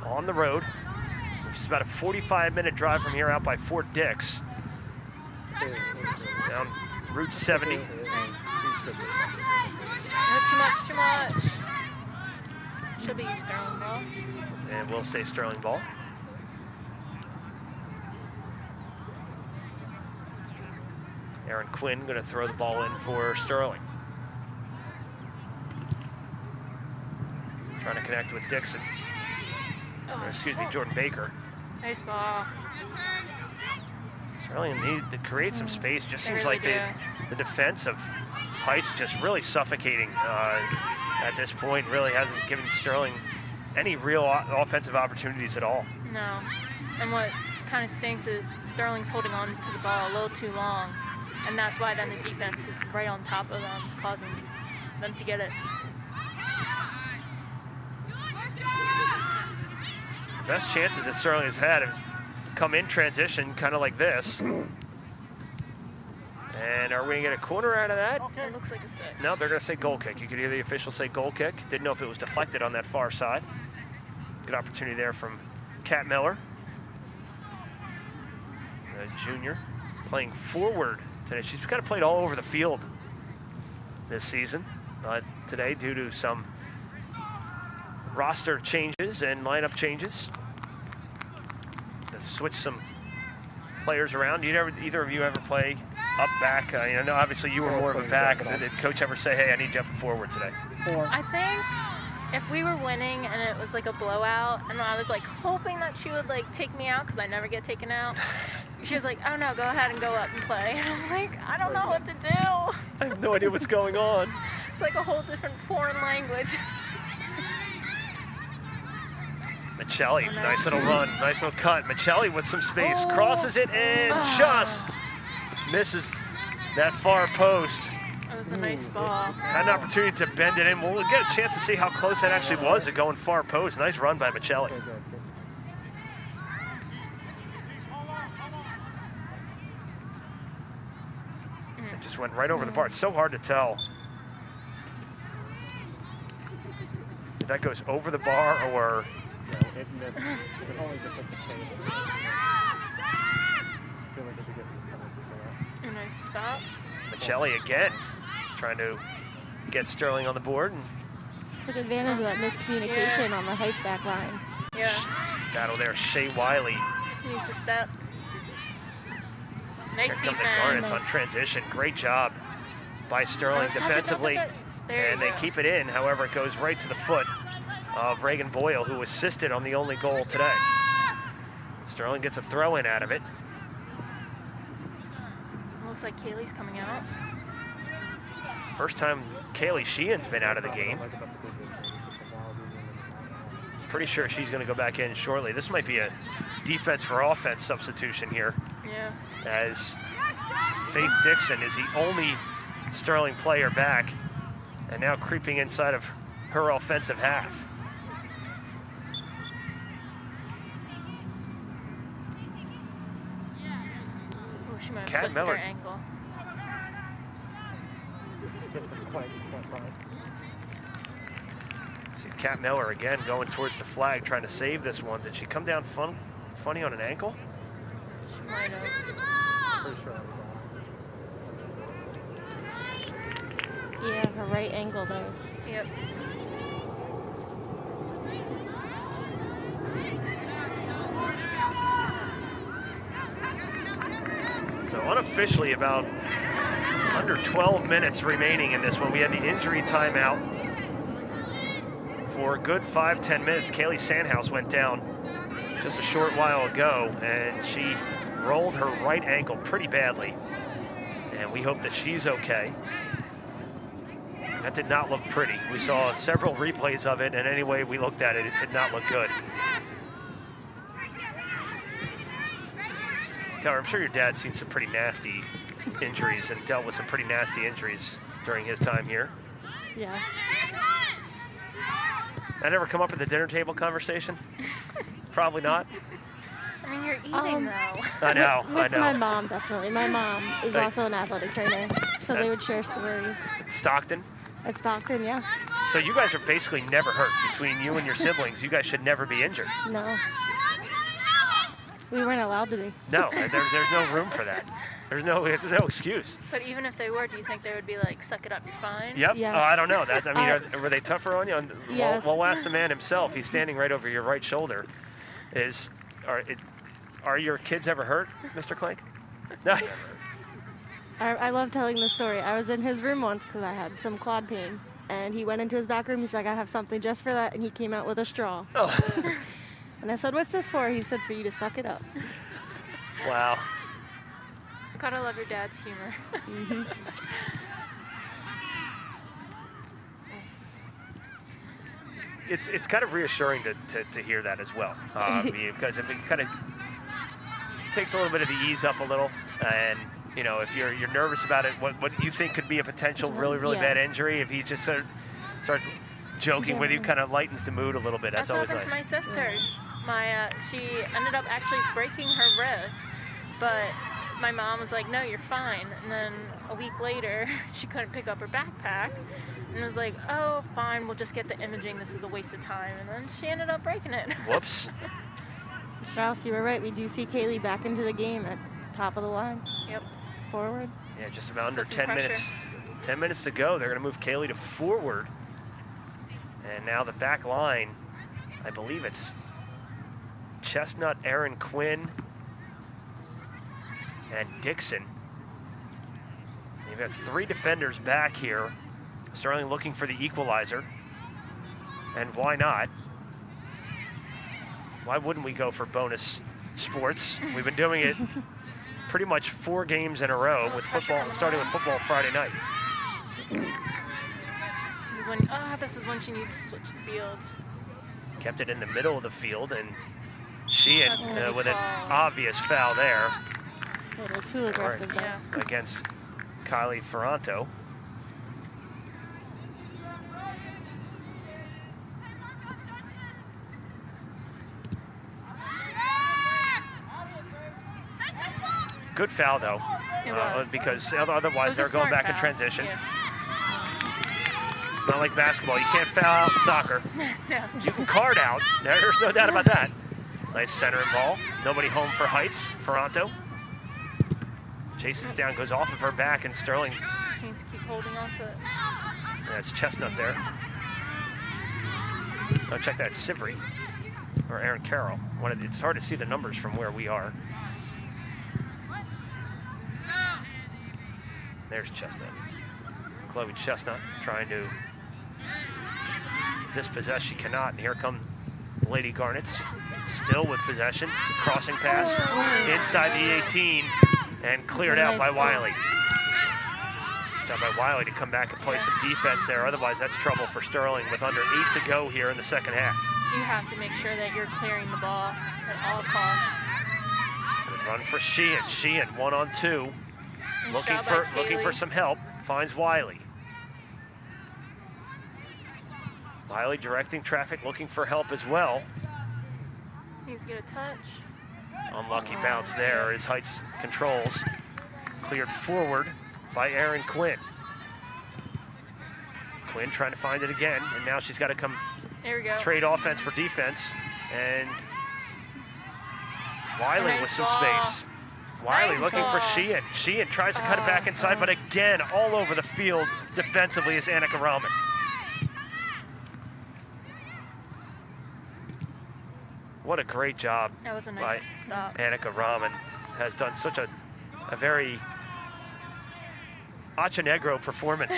[SPEAKER 1] on the road, which is about a 45-minute drive from here out by Fort Dix. Down Route 70.
[SPEAKER 2] Nice. Too much. Should be Sterling ball.
[SPEAKER 1] And we'll say Sterling ball. Aaron Quinn going to throw the ball in for Sterling. Trying to connect with Dixon. Jordan Baker.
[SPEAKER 2] Nice ball.
[SPEAKER 1] Sterling need to create some space. Just seems like the defense of Heights just really suffocating at this point. Really hasn't given Sterling any real offensive opportunities at all.
[SPEAKER 2] No. And what kind of stinks is Sterling's holding on to the ball a little too long. And that's why then the defense is right on top of them, causing them to get it.
[SPEAKER 1] The best chances that Sterling has had have come in transition, kind of like this. And are we going to get a corner out of that?
[SPEAKER 2] It looks like a 6.
[SPEAKER 1] No, they're going to say goal kick. You could hear the official say goal kick. Didn't know if it was deflected on that far side. Good opportunity there from Cat Miller. A junior playing forward today. She's kind of played all over the field this season. But today, due to some roster changes and lineup changes, to switch some players around. Either of you ever play up back? I know obviously you were more of a back. Did coach ever say, hey, I need you up forward today?
[SPEAKER 2] I think if we were winning and it was like a blowout and I was like hoping that she would like take me out because I never get taken out, she was like, oh no, go ahead and go up and play. And I'm like, I don't know what to do.
[SPEAKER 1] I have no idea what's going on.
[SPEAKER 2] It's like a whole different foreign language.
[SPEAKER 1] Michelli, nice little run, nice little cut. Michelli with some space, crosses it and just misses that far post.
[SPEAKER 2] That was a nice ball.
[SPEAKER 1] Had an opportunity to bend it in. We'll get a chance to see how close that actually was to going far post. Nice run by Michelli. It just went right over the bar. It's so hard to tell if that goes over the bar or...
[SPEAKER 6] No, it missed. It only just hit the chain. I feel like it's a good
[SPEAKER 2] Nice stop.
[SPEAKER 1] Michelli again, trying to get Sterling on the board. And
[SPEAKER 5] took advantage of that miscommunication on the Heights back line.
[SPEAKER 2] Yeah.
[SPEAKER 1] battle there, Shea Wiley.
[SPEAKER 2] She needs to step. Nice
[SPEAKER 1] Here come the
[SPEAKER 2] defense.
[SPEAKER 1] Garnets on transition. Great job by Sterling defensively. And they keep it in. However, it goes right to the foot of Reagan Boyle, who assisted on the only goal today. Sterling gets a throw in out of it.
[SPEAKER 2] Looks like Kaylee's coming out.
[SPEAKER 1] First time Kaylee Sheehan's been out of the game. Pretty sure she's going to go back in shortly. This might be a defense for offense substitution here.
[SPEAKER 2] Yeah.
[SPEAKER 1] As Faith Dixon is the only Sterling player back and now creeping inside of her offensive half.
[SPEAKER 2] Oh, she might have
[SPEAKER 1] Cat
[SPEAKER 2] twisted
[SPEAKER 1] Miller.
[SPEAKER 2] her ankle.
[SPEAKER 1] See Cat Miller again going towards the flag, trying to save this one. Did she come down funny on an ankle?
[SPEAKER 2] She might have.
[SPEAKER 5] Yeah, her right ankle there.
[SPEAKER 2] Yep.
[SPEAKER 1] So unofficially, about under 12 minutes remaining in this one. We had the injury timeout for a good 5-10 minutes. Kaylee Sandhouse went down just a short while ago, and she rolled her right ankle pretty badly. And we hope that she's okay. That did not look pretty. We saw several replays of it, and any way we looked at it, it did not look good. Taylor, I'm sure your dad's seen some pretty nasty injuries and dealt with some pretty nasty injuries during his time here.
[SPEAKER 5] Yes.
[SPEAKER 1] That ever come up at the dinner table conversation? Probably not.
[SPEAKER 2] I mean, you're eating though.
[SPEAKER 1] I know,
[SPEAKER 5] With
[SPEAKER 1] I know.
[SPEAKER 5] my mom, definitely. My mom is
[SPEAKER 1] Hey.
[SPEAKER 5] also an athletic trainer, so they would share stories.
[SPEAKER 1] Stockton.
[SPEAKER 5] At Stockton, yes.
[SPEAKER 1] So you guys are basically never hurt between you and your siblings. You guys should never be injured.
[SPEAKER 5] No. We weren't allowed to be.
[SPEAKER 1] No, there's no room for that. There's no excuse.
[SPEAKER 2] But even if they were, do you think they would be like, suck it up, you're fine?
[SPEAKER 1] Yep.
[SPEAKER 5] Yes.
[SPEAKER 1] Oh, I don't know. That's. I mean, were they tougher on you?
[SPEAKER 5] Yes.
[SPEAKER 1] We'll ask the man himself. He's standing right over your right shoulder. Are your kids ever hurt, Mr. Clank? No.
[SPEAKER 5] I love telling this story. I was in his room once because I had some quad pain. And he went into his back room. He's like, I have something just for that. And he came out with a straw.
[SPEAKER 1] Oh.
[SPEAKER 5] And I said, what's this for? He said, for you to suck it up.
[SPEAKER 1] Wow.
[SPEAKER 2] Gotta love your dad's humor.
[SPEAKER 5] Mm-hmm.
[SPEAKER 1] It's kind of reassuring to hear that as well, because it kind of takes a little bit of the ease up a little, and you know, if you're nervous about it, what you think could be a potential really
[SPEAKER 5] Yes.
[SPEAKER 1] bad injury, if he just sort of starts joking with you, kind of lightens the mood a little bit. That's
[SPEAKER 2] what
[SPEAKER 1] always
[SPEAKER 2] happened
[SPEAKER 1] nice.
[SPEAKER 2] to my sister. She ended up actually breaking her wrist, but my mom was like, no, you're fine. And then a week later, she couldn't pick up her backpack and was like, oh, fine, we'll just get the imaging. This is a waste of time. And then she ended up breaking it.
[SPEAKER 1] Whoops.
[SPEAKER 5] Strauss, you were right. We do see Kaylee back into the game at top of the line.
[SPEAKER 2] Yep.
[SPEAKER 5] Forward.
[SPEAKER 1] Yeah, just about under
[SPEAKER 2] Put some
[SPEAKER 1] 10 minutes.
[SPEAKER 2] pressure.
[SPEAKER 1] 10 minutes to go. They're going to move Kaylee to forward. And now the back line, I believe it's Chestnut, Aaron Quinn, and Dixon. You've got 3 defenders back here. Sterling looking for the equalizer. And why not? Why wouldn't we go for bonus sports? We've been doing it pretty much 4 games in a row with football, starting with football Friday night.
[SPEAKER 2] This is when she needs to switch the fields.
[SPEAKER 1] Kept it in the middle of the field, and Sheehan with an
[SPEAKER 2] call.
[SPEAKER 1] obvious foul there
[SPEAKER 5] A little too aggressive there.
[SPEAKER 2] Yeah.
[SPEAKER 1] against Kylie Ferranto. Good foul, though,
[SPEAKER 2] It was.
[SPEAKER 1] because
[SPEAKER 2] It
[SPEAKER 1] otherwise
[SPEAKER 2] was a
[SPEAKER 1] they're going
[SPEAKER 2] smart
[SPEAKER 1] back in
[SPEAKER 2] foul.
[SPEAKER 1] transition.
[SPEAKER 2] Yeah.
[SPEAKER 1] Not like basketball. You can't foul out in soccer.
[SPEAKER 2] No.
[SPEAKER 1] You can card out. There's no doubt about that. Nice centering ball. Nobody home for Heights. Ferranto chases down, goes off of her back, and Sterling.
[SPEAKER 2] She needs to keep holding on to it.
[SPEAKER 1] That's Chestnut there. Oh, check that. Sivry or Aaron Carroll. It's hard to see the numbers from where we are. There's Chestnut. Chloe Chestnut trying to dispossess. She cannot. And here come Lady Garnets. Still with possession. Crossing pass inside the 18 and cleared out by Wiley. Job by Wiley to come back and play some defense there. Otherwise, that's trouble for Sterling with under 8 to go here in the second half.
[SPEAKER 2] You have to make sure that you're clearing the ball at all costs.
[SPEAKER 1] Good run for Sheehan. Sheehan 1-on-2.
[SPEAKER 2] And
[SPEAKER 1] Looking
[SPEAKER 2] shot by
[SPEAKER 1] for
[SPEAKER 2] Kaylee.
[SPEAKER 1] some help. Finds Wiley. Wiley directing traffic, looking for help as well.
[SPEAKER 2] Needs to get a touch.
[SPEAKER 1] Unlucky bounce there as Heights controls. Cleared forward by Aaron Quinn. Quinn trying to find it again, and now she's got to come
[SPEAKER 2] There we go.
[SPEAKER 1] trade offense for defense. And Wiley
[SPEAKER 2] Nice
[SPEAKER 1] with some
[SPEAKER 2] ball.
[SPEAKER 1] space. Wiley
[SPEAKER 2] Nice
[SPEAKER 1] looking for
[SPEAKER 2] ball.
[SPEAKER 1] Sheehan. Sheehan tries to cut it back inside, but again, all over the field defensively is Annika Rahman. What a great job
[SPEAKER 2] That was a
[SPEAKER 1] by
[SPEAKER 2] nice stop.
[SPEAKER 1] Annika Rahman. Has done such a very Montenegro performance.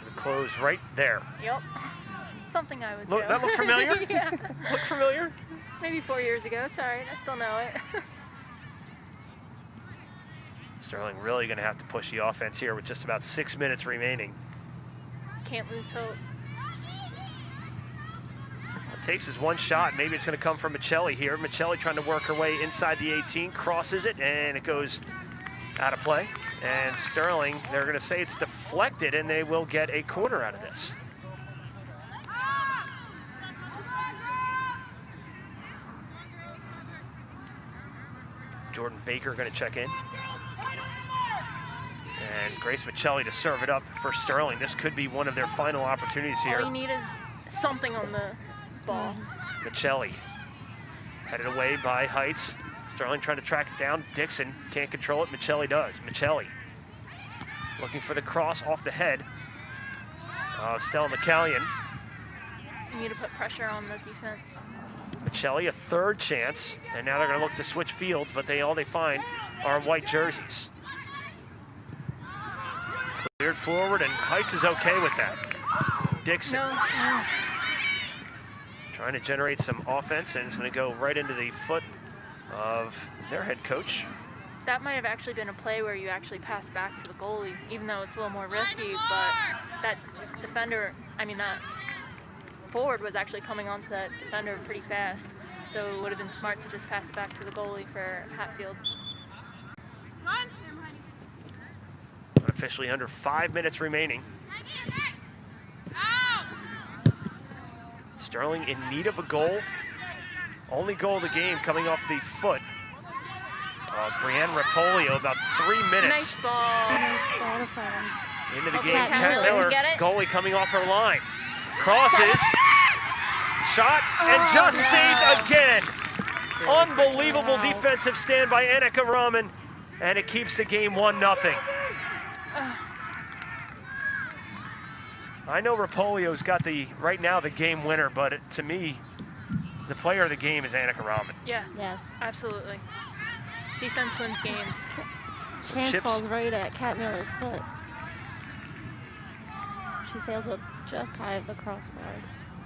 [SPEAKER 1] The close right there.
[SPEAKER 2] Yep. Something I would
[SPEAKER 1] Look,
[SPEAKER 2] do.
[SPEAKER 1] that look familiar?
[SPEAKER 2] Yeah.
[SPEAKER 1] Look familiar?
[SPEAKER 2] Maybe 4 years ago. It's all right. I still know it.
[SPEAKER 1] Sterling really going to have to push the offense here with just about 6 minutes remaining.
[SPEAKER 2] Can't lose hope.
[SPEAKER 1] takes his one shot. Maybe it's going to come from Michelli here. Michelli trying to work her way inside the 18, crosses it, and it goes out of play. And Sterling, they're going to say it's deflected, and they will get a corner out of this. Jordan Baker going to check in. And Grace Michelli to serve it up for Sterling. This could be one of their final opportunities here.
[SPEAKER 2] All you need is something on the ball.
[SPEAKER 1] Michelli headed away by Heights. Sterling trying to track it down. Dixon can't control it. Michelli does. Michelli looking for the cross off the head of Stella McCallion.
[SPEAKER 2] You need to put pressure on the defense.
[SPEAKER 1] Michelli, a third chance, and now they're going to look to switch fields, but all they find are white jerseys. Cleared forward, and Heights is okay with that. Dixon trying to generate some offense, and it's going to go right into the foot of their head coach.
[SPEAKER 2] That might have actually been a play where you actually pass back to the goalie, even though it's a little more risky, but that defender, that forward was actually coming onto that defender pretty fast, so it would have been smart to just pass it back to the goalie for Hatfield.
[SPEAKER 1] Officially under 5 minutes remaining. Sterling in need of a goal. Only goal of the game coming off the foot. Brianne Rapolio, about 3 minutes.
[SPEAKER 2] Nice ball.
[SPEAKER 5] Nice ball to find.
[SPEAKER 1] Into the
[SPEAKER 2] Okay,
[SPEAKER 1] game.
[SPEAKER 2] Kat
[SPEAKER 1] Miller, goalie coming off her line. Crosses. Shot and just saved again. Unbelievable defensive stand by Annika Rahman, and it keeps the game 1-0. I know Rapolio's got right now the game winner, but to me, the player of the game is Annika Rahman.
[SPEAKER 2] Yeah.
[SPEAKER 5] Yes.
[SPEAKER 2] Absolutely. Defense wins games.
[SPEAKER 5] Chance falls right at Kat Miller's foot. She sails it just high of the crossbar.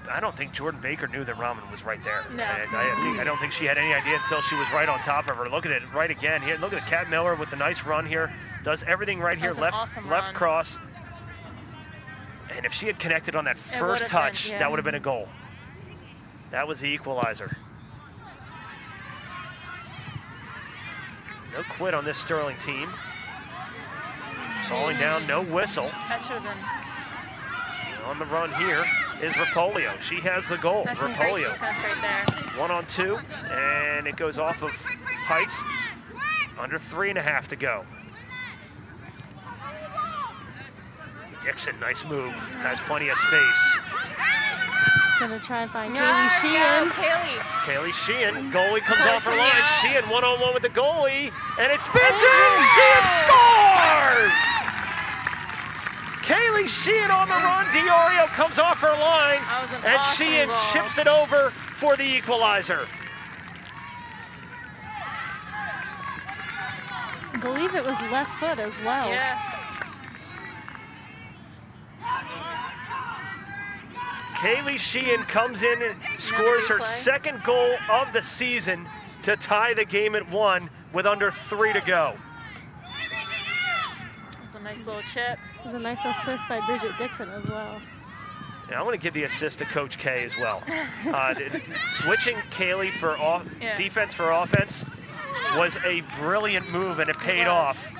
[SPEAKER 1] I don't think Jordan Baker knew that Rahman was right there.
[SPEAKER 2] No.
[SPEAKER 1] And I don't think she had any idea until she was right on top of her. Look at it right again here. Look at Kat Miller with the nice run here. Does everything right here. Left
[SPEAKER 2] run.
[SPEAKER 1] cross. And if she had connected on that first touch, that would have been a goal. That was the equalizer. No quit on this Sterling team. Falling down, no whistle.
[SPEAKER 2] That should have been.
[SPEAKER 1] On the run here is Rapolio. She has the goal.
[SPEAKER 2] That's some great defense right there.
[SPEAKER 1] 1-on-2, and it goes off of Heights. Under 3.5 to go. Dixon, nice move. Has plenty of space.
[SPEAKER 5] She's gonna try and find Kaylee Sheehan.
[SPEAKER 1] Kaylee Sheehan, goalie comes off her line. Sheehan 1-on-1 with the goalie, and it spins in. Sheehan scores! Kaylee Sheehan on the run. Diorio comes off her line, and
[SPEAKER 2] awesome
[SPEAKER 1] Sheehan
[SPEAKER 2] goal.
[SPEAKER 1] chips it over for the equalizer.
[SPEAKER 5] I believe it was left foot as well.
[SPEAKER 2] Yeah.
[SPEAKER 1] Kaylee Sheehan comes in and scores her second goal of the season to tie the game at 1 with under 3 to go.
[SPEAKER 2] That's a nice little chip.
[SPEAKER 5] It was a nice assist by Bridget Dixon as well.
[SPEAKER 1] Yeah, I want to give the assist to Coach K as well. Switching Kaylee for defense for offense was a brilliant move, and it paid off.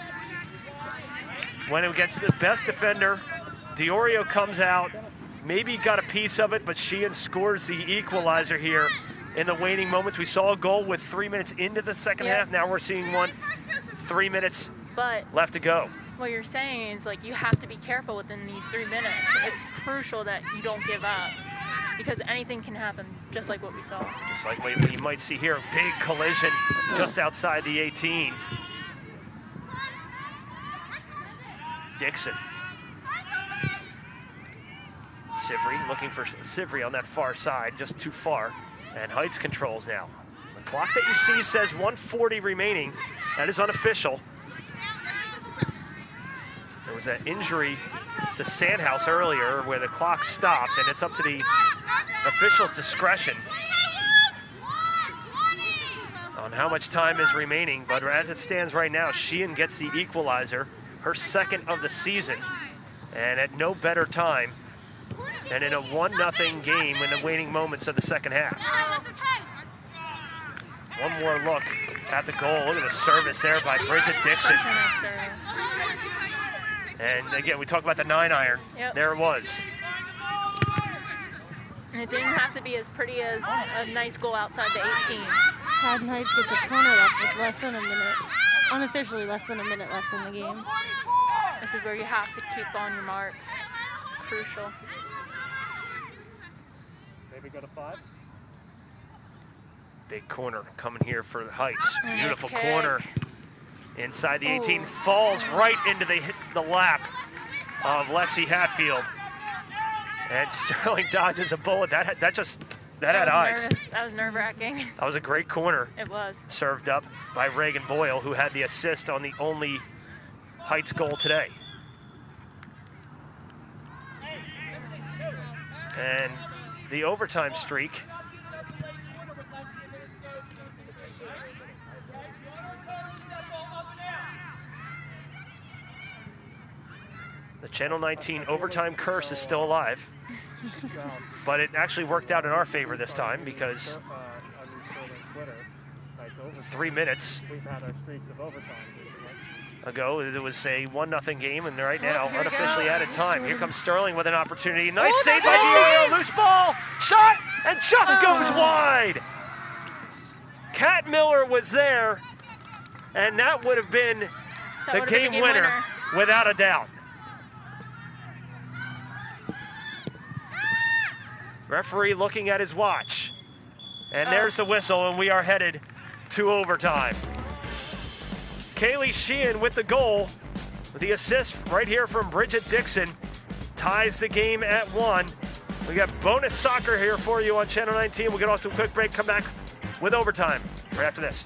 [SPEAKER 1] Went against the best defender. Diorio comes out, maybe got a piece of it, but Sheehan scores the equalizer here in the waning moments. We saw a goal with 3 minutes into the second half. Now we're seeing one 3 minutes left to go.
[SPEAKER 2] What you're saying is, like, you have to be careful within these 3 minutes. It's crucial that you don't give up, because anything can happen, just like what we saw.
[SPEAKER 1] Just like what you might see here, big collision just outside the 18. Dixon. Sivry looking for Sivry on that far side, just too far. And Heights controls now. The clock that you see says 1:40 remaining. That is unofficial. There was an injury to Sandhouse earlier where the clock stopped, and it's up to the official's discretion on how much time is remaining. But as it stands right now, Sheehan gets the equalizer, her second of the season, and at no better time and in a 1-0 game in the waning moments of the second half. One more look at the goal. Look at the service there by Bridget Dixon.
[SPEAKER 2] Such a nice service.
[SPEAKER 1] And again, we talk about the 9-iron.
[SPEAKER 2] Yep.
[SPEAKER 1] There it was.
[SPEAKER 2] And it didn't have to be as pretty as a nice goal outside the 18.
[SPEAKER 5] Haddon Heights gets a corner left with less than a minute, unofficially less than a minute left in the game.
[SPEAKER 2] This is where you have to keep on your marks. It's crucial.
[SPEAKER 6] Maybe go to 5.
[SPEAKER 1] Big corner coming here for the Heights.
[SPEAKER 2] Nice
[SPEAKER 1] Beautiful
[SPEAKER 2] kick.
[SPEAKER 1] corner. Inside the 18,
[SPEAKER 2] Ooh.
[SPEAKER 1] falls right into the lap of Lexi Hatfield. And Sterling dodges a bullet. That had eyes.
[SPEAKER 2] Nervous. That was nerve-wracking.
[SPEAKER 1] That was a great corner.
[SPEAKER 2] It was.
[SPEAKER 1] Served up by Reagan Boyle, who had the assist on the only Heights goal today. And the overtime streak. The Channel 19 overtime curse is still alive. But it actually worked out in our favor this time because 3 minutes
[SPEAKER 6] We've had our streaks of overtime.
[SPEAKER 1] ago, it was a 1-0 game, and right now,
[SPEAKER 2] here we
[SPEAKER 1] unofficially
[SPEAKER 2] go.
[SPEAKER 1] added time. Here comes Sterling with an opportunity. Nice
[SPEAKER 2] Oh,
[SPEAKER 1] save by
[SPEAKER 2] that
[SPEAKER 1] Diego. Loose ball, shot, and just goes wide. Kat Miller was there, and that would have been
[SPEAKER 2] That
[SPEAKER 1] the
[SPEAKER 2] would've been
[SPEAKER 1] game winner, without a doubt. Referee looking at his watch. And there's the whistle, and we are headed to overtime. Kaylee Sheehan with the goal. The assist right here from Bridget Dixon ties the game at 1. We got bonus soccer here for you on Channel 19. We'll get off to a quick break, come back with overtime right after this.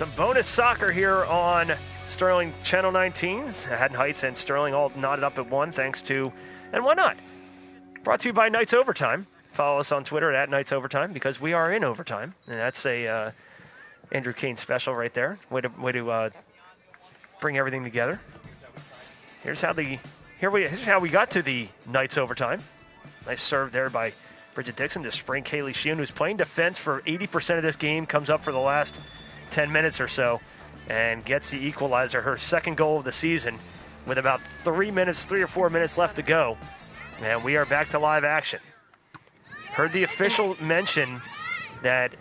[SPEAKER 1] Some bonus soccer here on Sterling Channel 19's. Haddon Heights and Sterling all knotted up at 1 thanks to, and why not? Brought to you by Knights Overtime. Follow us on Twitter at Knights Overtime because we are in overtime. And that's a Andrew Kane special right there. Way to bring everything together. Here's how we got to the Knights Overtime. Nice serve there by Bridget Dixon to spring Kaylee Sheehan, who's playing defense for 80% of this game, comes up for the last 10 minutes or so, and gets the equalizer, her second goal of the season, with about 3 or 4 minutes left to go. And we are back to live action. Heard the official mention that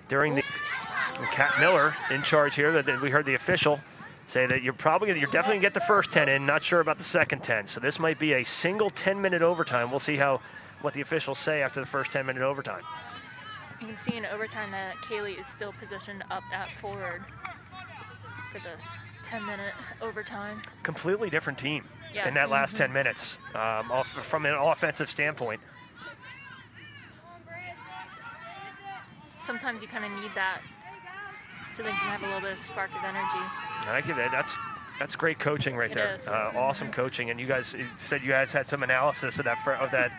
[SPEAKER 1] during the Kat Miller in charge here, that we heard the official say that you're definitely gonna get the first 10 in, not sure about the second 10. So this might be a single 10-minute overtime. We'll see what the officials say after the first 10-minute overtime.
[SPEAKER 2] You can see in overtime that Kaylee is still positioned up at forward for this 10-minute overtime.
[SPEAKER 1] Completely different team
[SPEAKER 2] Yes.
[SPEAKER 1] in that last 10 minutes from an offensive standpoint.
[SPEAKER 2] Sometimes you kind of need that so they can have a little bit of spark of energy.
[SPEAKER 1] I give that. That's great coaching right
[SPEAKER 2] It
[SPEAKER 1] there.
[SPEAKER 2] is.
[SPEAKER 1] Awesome coaching. And you said you guys had some analysis of that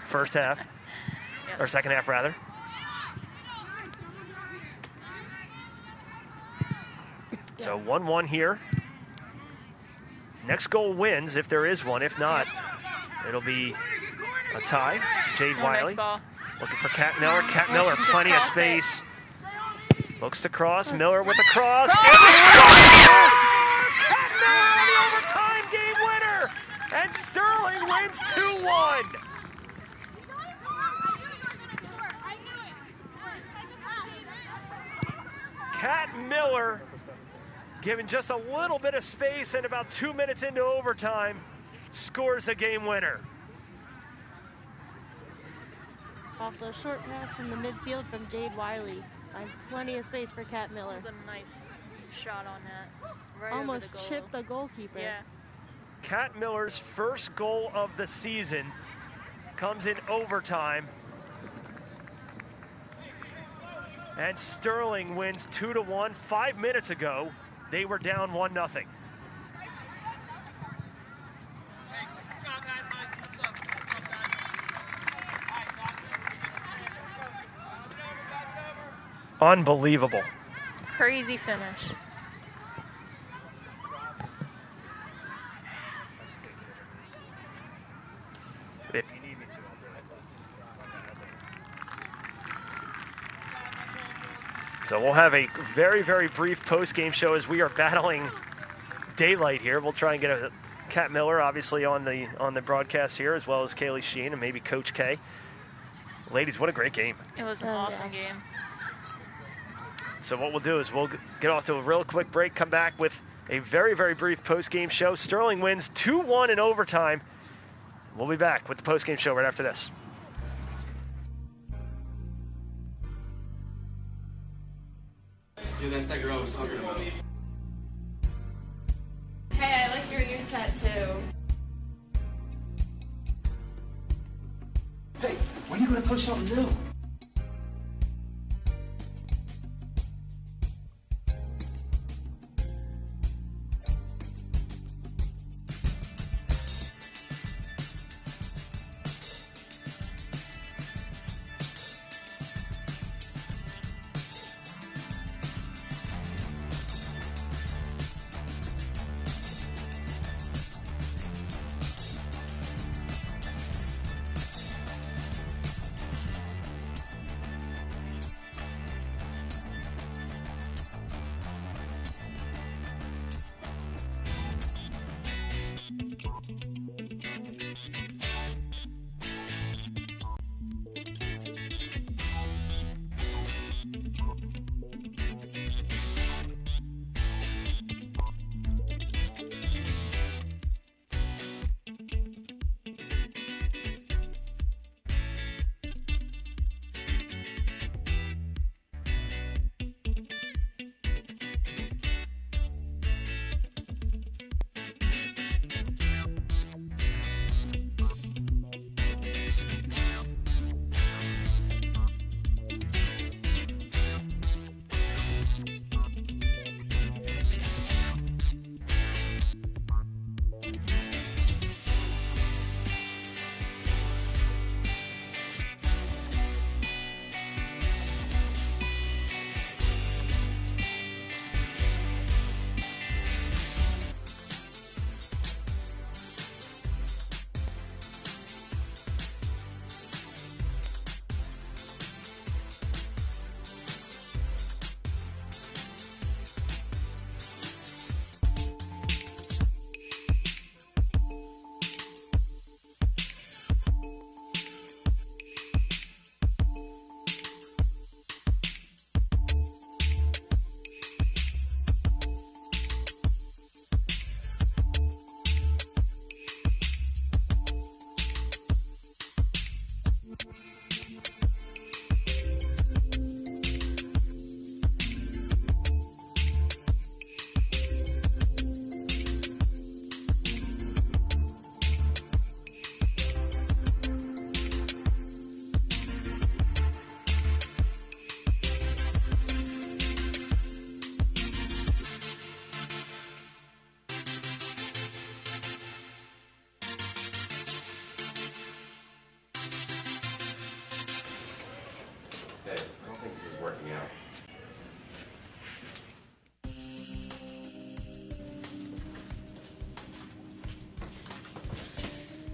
[SPEAKER 1] first half, or
[SPEAKER 2] Yes.
[SPEAKER 1] second half rather. So 1-1 here. Next goal wins if there is one. If not, it'll be a tie. Jade
[SPEAKER 2] Oh,
[SPEAKER 1] Wiley
[SPEAKER 2] nice ball.
[SPEAKER 1] looking for Kat Miller. Kat
[SPEAKER 2] Oh,
[SPEAKER 1] Miller,
[SPEAKER 2] she just
[SPEAKER 1] plenty of
[SPEAKER 2] crossed it.
[SPEAKER 1] space. Looks to cross. Miller with the cross.
[SPEAKER 2] Cross!
[SPEAKER 1] And the score! Kat Miller, the overtime game winner! And Sterling wins 2-1. Kat Miller, given just a little bit of space and about 2 minutes into overtime, scores a game winner.
[SPEAKER 5] Off the short pass from the midfield from Jade Wiley. Find plenty of space for Kat Miller.
[SPEAKER 2] That was a nice shot on that. Right
[SPEAKER 5] Almost
[SPEAKER 2] over the goal.
[SPEAKER 5] chipped the goalkeeper.
[SPEAKER 2] Yeah.
[SPEAKER 1] Kat Miller's first goal of the season comes in overtime. And Sterling wins 2-1. 5 minutes ago, they were down 1-0. Unbelievable.
[SPEAKER 2] Crazy finish.
[SPEAKER 1] If you need me to, I'll do it. So we'll have a very, very brief post-game show as we are battling daylight here. We'll try and get a Kat Miller, obviously, on the broadcast here, as well as Kaylee Sheen and maybe Coach K. Ladies, what a great game.
[SPEAKER 2] It was an awesome game.
[SPEAKER 1] So what we'll do is we'll get off to a real quick break, come back with a very, very brief post-game show. Sterling wins 2-1 in overtime. We'll be back with the post-game show right after this.
[SPEAKER 7] Yeah, that's that girl I was talking about.
[SPEAKER 8] Hey, I like your new tattoo.
[SPEAKER 7] Hey, when are you gonna post something new?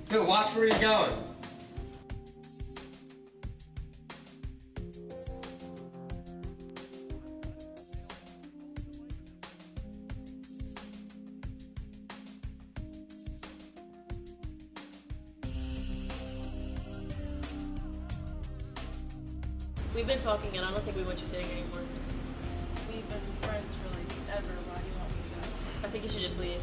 [SPEAKER 7] Dude, watch where you're going.
[SPEAKER 9] We've been talking, and I don't think we want you sitting anymore.
[SPEAKER 5] We've been friends for like ever. Why do you want me to go?
[SPEAKER 9] I think you should just leave.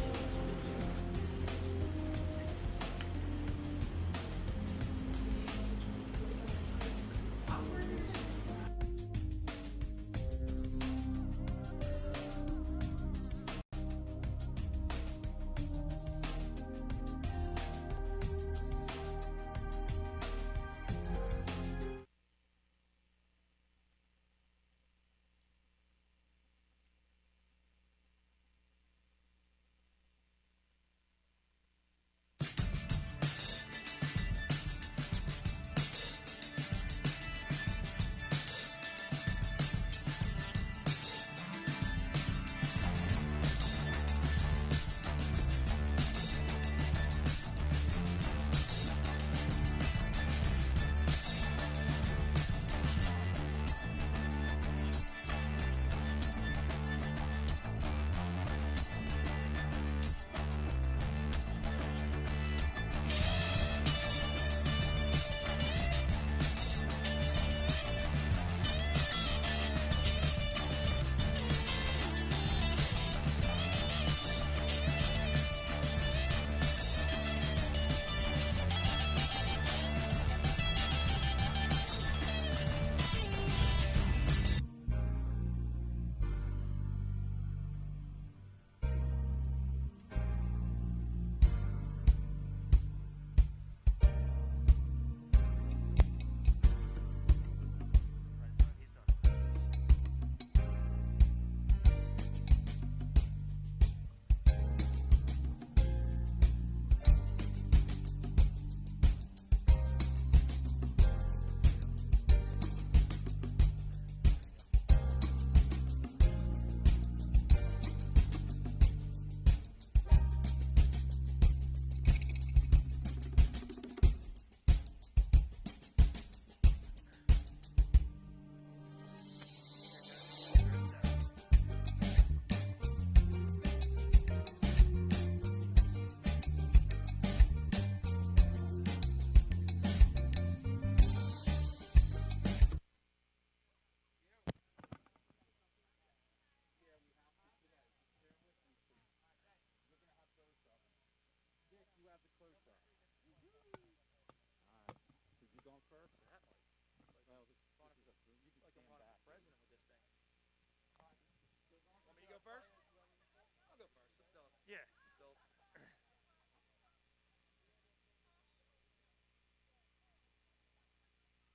[SPEAKER 1] Yeah.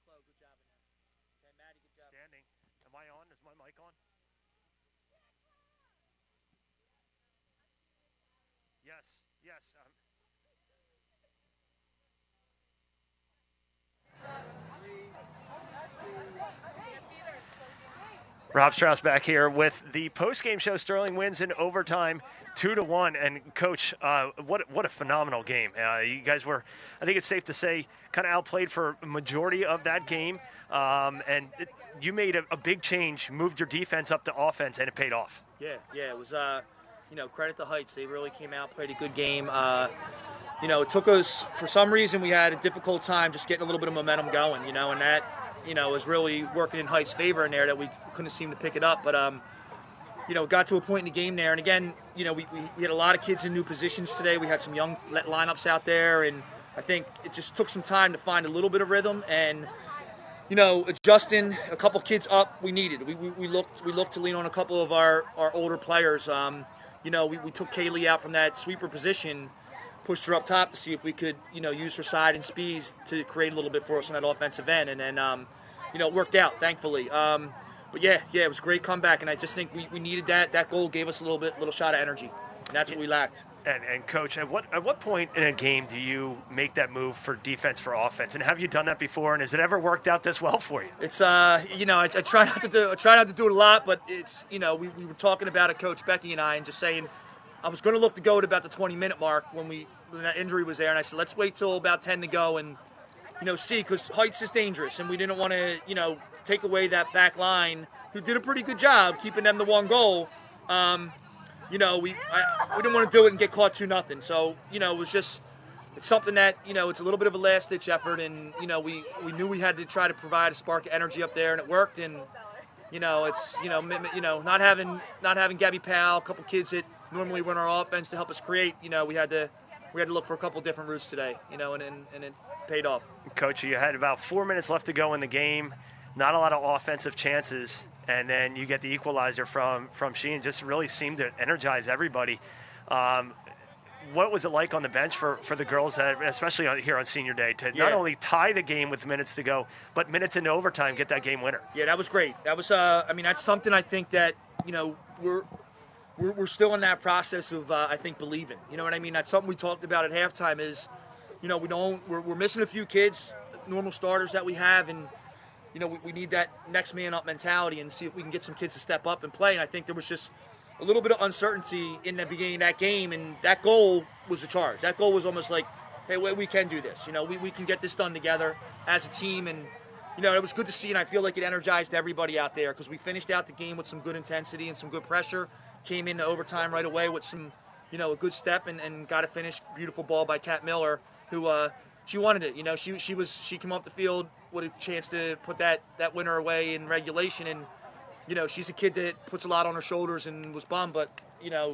[SPEAKER 10] Chloe, good job in there. Okay, Maddie, good job.
[SPEAKER 1] Standing. Am I on? Is my mic on? Yes. Yes. Rob Strauss back here with the post-game show. Sterling wins in overtime, 2-1. And Coach, what a phenomenal game! You guys were, I think it's safe to say, kind of outplayed for a majority of that game, you made a big change, moved your defense up to offense, and it paid off.
[SPEAKER 10] Yeah, it was credit to Heights. They really came out, played a good game. It took us, for some reason, we had a difficult time just getting a little bit of momentum going, and that, was really working in Heights' favor in there, that we couldn't seem to pick it up. But, got to a point in the game there. And again, we had a lot of kids in new positions today. We had some young lineups out there, and I think it just took some time to find a little bit of rhythm. And, adjusting a couple kids up, we needed. We looked to lean on a couple of our older players. We took Kaylee out from that sweeper position, pushed her up top to see if we could, use her side and speeds to create a little bit for us on that offensive end. And then, it worked out, thankfully. But yeah, it was a great comeback, and I just think we needed that. That goal gave us a little shot of energy, and that's what we lacked.
[SPEAKER 1] And Coach, at what point in a game do you make that move for defense for offense? And have you done that before? And has it ever worked out this well for you?
[SPEAKER 10] It's I try not to do it a lot, but it's we were talking about it, Coach Becky and I, and just saying I was going to look to go at about the 20-minute mark when that injury was there, and I said let's wait till about 10 to go and see, because Heights is dangerous, and we didn't want to take away that back line who did a pretty good job keeping them to one goal. We didn't want to do it and get caught 2-0. So, it's something that, it's a little bit of a last-ditch effort. And, we knew we had to try to provide a spark of energy up there, and it worked. And, it's, not having Gabby Powell, a couple kids that normally run our offense to help us create, we had to look for a couple different routes today, and it paid off.
[SPEAKER 1] Coach, you had about 4 minutes left to go in the game. Not a lot of offensive chances. And then you get the equalizer from Sheehan. Just really seemed to energize everybody. What was it like on the bench for the girls, especially here on senior day, to not only tie the game with minutes to go, but minutes into overtime, get that game winner?
[SPEAKER 10] Yeah, that was great. That was, that's something I think that, we're still in that process of, I think, believing. You know what I mean? That's something we talked about at halftime is, we're missing a few kids, normal starters that we have, and we need that next man up mentality and see if we can get some kids to step up and play. And I think there was just a little bit of uncertainty in the beginning of that game, and that goal was a charge. That goal was almost like, hey, we can do this. We can get this done together as a team. And, it was good to see, and I feel like it energized everybody out there because we finished out the game with some good intensity and some good pressure, came into overtime right away with some, a good step and got a finish. Beautiful ball by Kat Miller, who she wanted it. She came off the field with a chance to put that winner away in regulation, and she's a kid that puts a lot on her shoulders and was bummed, but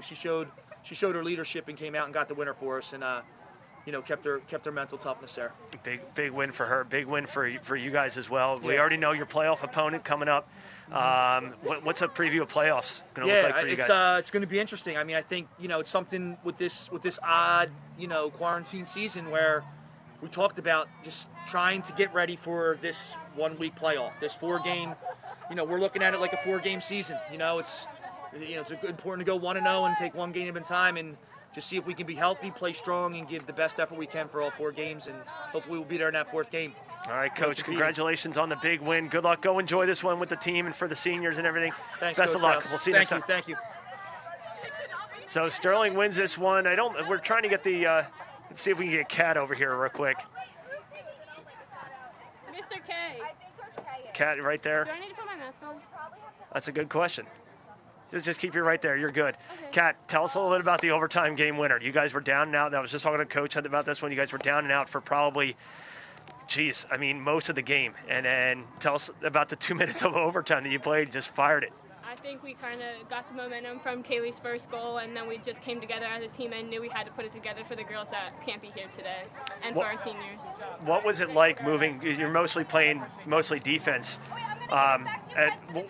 [SPEAKER 10] she showed her leadership and came out and got the winner for us, and kept her mental toughness there.
[SPEAKER 1] Big win for her. Big win for you guys as well. Yeah. We already know your playoff opponent coming up. What's a preview of playoffs going to look like for you guys?
[SPEAKER 10] It's going to be interesting. I mean, I think it's something with this odd quarantine season where we talked about just trying to get ready for this 1 week playoff, this 4-game. We're looking at it like a 4-game season. It's important to go 1-0 and take one game at a time and just see if we can be healthy, play strong, and give the best effort we can for all 4 games. And hopefully we'll be there in that 4th game.
[SPEAKER 1] All right, Coach, congratulations on the big win. Good luck. Go enjoy this one with the team and for the seniors and everything.
[SPEAKER 10] Thanks,
[SPEAKER 1] Best
[SPEAKER 10] Coach
[SPEAKER 1] of luck.
[SPEAKER 10] Strauss.
[SPEAKER 1] We'll see you next time.
[SPEAKER 10] Thank you.
[SPEAKER 1] So Sterling wins this one. We're trying to get the let's see if we can get Kat over here real quick.
[SPEAKER 8] Mr. K.
[SPEAKER 1] Kat right there.
[SPEAKER 8] Do I need to put my mask on?
[SPEAKER 1] That's a good question. Just keep you right there. You're good.
[SPEAKER 8] Okay.
[SPEAKER 1] Kat, tell us a little bit about the overtime game winner. You guys were down and out. I was just talking to Coach about this one. You guys were down and out for probably, most of the game. And then tell us about the 2 minutes of overtime that you played. Just fired it.
[SPEAKER 8] I think we kind of got the momentum from Kaylee's first goal, and then we just came together as a team and knew we had to put it together for the girls that can't be here today and for our seniors.
[SPEAKER 1] What was it like moving? You're playing mostly defense.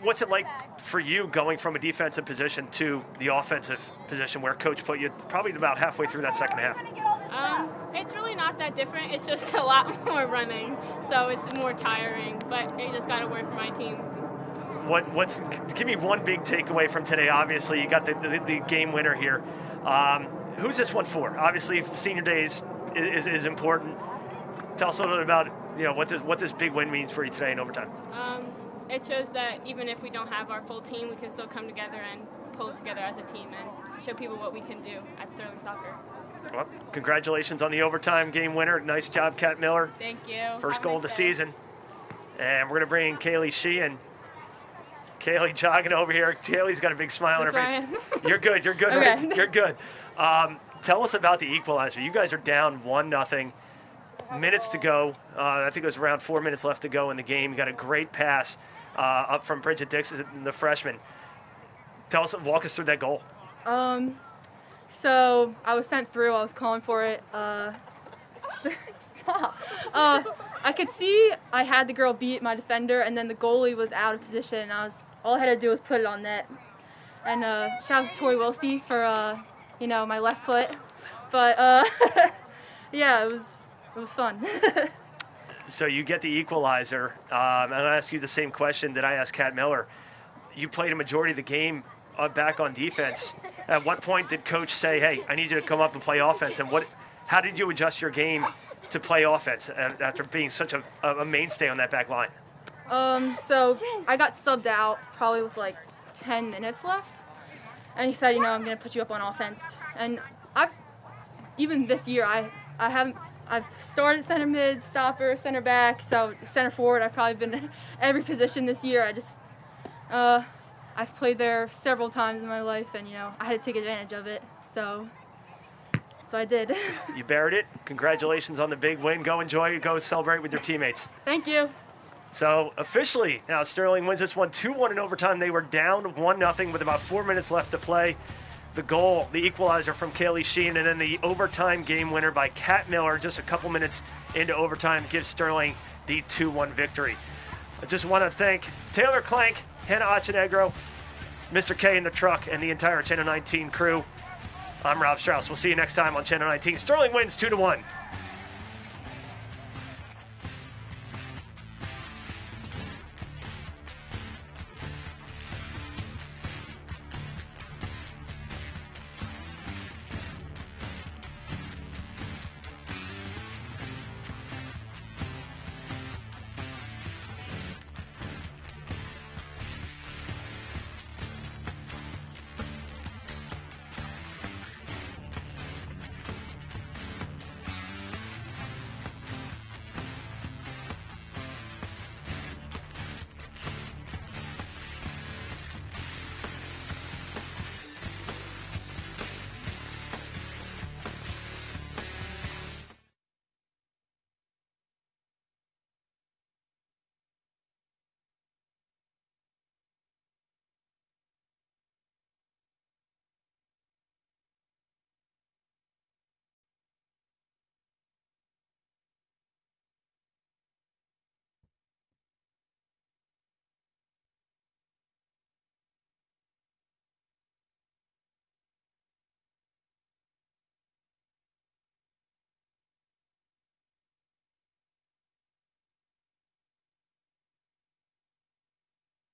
[SPEAKER 1] What's it like for you going from a defensive position to the offensive position where Coach put you probably about halfway through that second half?
[SPEAKER 8] It's really not that different. It's just a lot more running, so it's more tiring, but you just got to work for my team.
[SPEAKER 1] Give me one big takeaway from today. Obviously, you got the game winner here. Who's this one for? Obviously, the senior day is important. Tell us a little bit about what this big win means for you today in overtime.
[SPEAKER 8] It shows that even if we don't have our full team, we can still come together and pull it together as a team and show people what we can do at Sterling Soccer.
[SPEAKER 1] Well, congratulations on the overtime game winner. Nice job, Kat Miller.
[SPEAKER 8] Thank you.
[SPEAKER 1] First goal of the season. And we're going to bring in Kaylee Sheehan. Kaylee jogging over here. Kaylee's got a big smile on her face. You're good. You're good.
[SPEAKER 8] Okay.
[SPEAKER 1] Right? You're good. Tell us about the equalizer. You guys are down 1-0. Minutes to go. I think it was around 4 minutes left to go in the game. You got a great pass up from Bridget Dixon, the freshman. Walk us through that goal.
[SPEAKER 11] So I was sent through. I was calling for it. Stop. I could see I had the girl beat my defender, and then the goalie was out of position. And all I had to do was put it on net. And shout out to Tori Wilsey for my left foot. But yeah, it was fun.
[SPEAKER 1] So you get the equalizer. I'm going to ask you the same question that I asked Kat Miller. You played a majority of the game back on defense. At what point did Coach say, hey, I need you to come up and play offense? And how did you adjust your game to play offense after being such a mainstay on that back line?
[SPEAKER 11] So I got subbed out probably with like 10 minutes left. And he said, I'm going to put you up on offense. And even this year, I've started center mid, stopper, center back, so center forward. I've probably been in every position this year. I've played there several times in my life, and I had to take advantage of it. So I did.
[SPEAKER 1] You buried it. Congratulations on the big win. Go enjoy it. Go celebrate with your teammates.
[SPEAKER 11] Thank you.
[SPEAKER 1] So officially, now Sterling wins this one 2-1 in overtime. They were down 1-0 with about 4 minutes left to play. The goal, the equalizer from Kaylee Sheen, and then the overtime game winner by Kat Miller just a couple minutes into overtime gives Sterling the 2-1 victory. I just want to thank Taylor Clank, Hannah Achenegro, Mr. K in the truck, and the entire Channel 19 crew. I'm Rob Strauss. We'll see you next time on Channel 19. Sterling wins 2-1.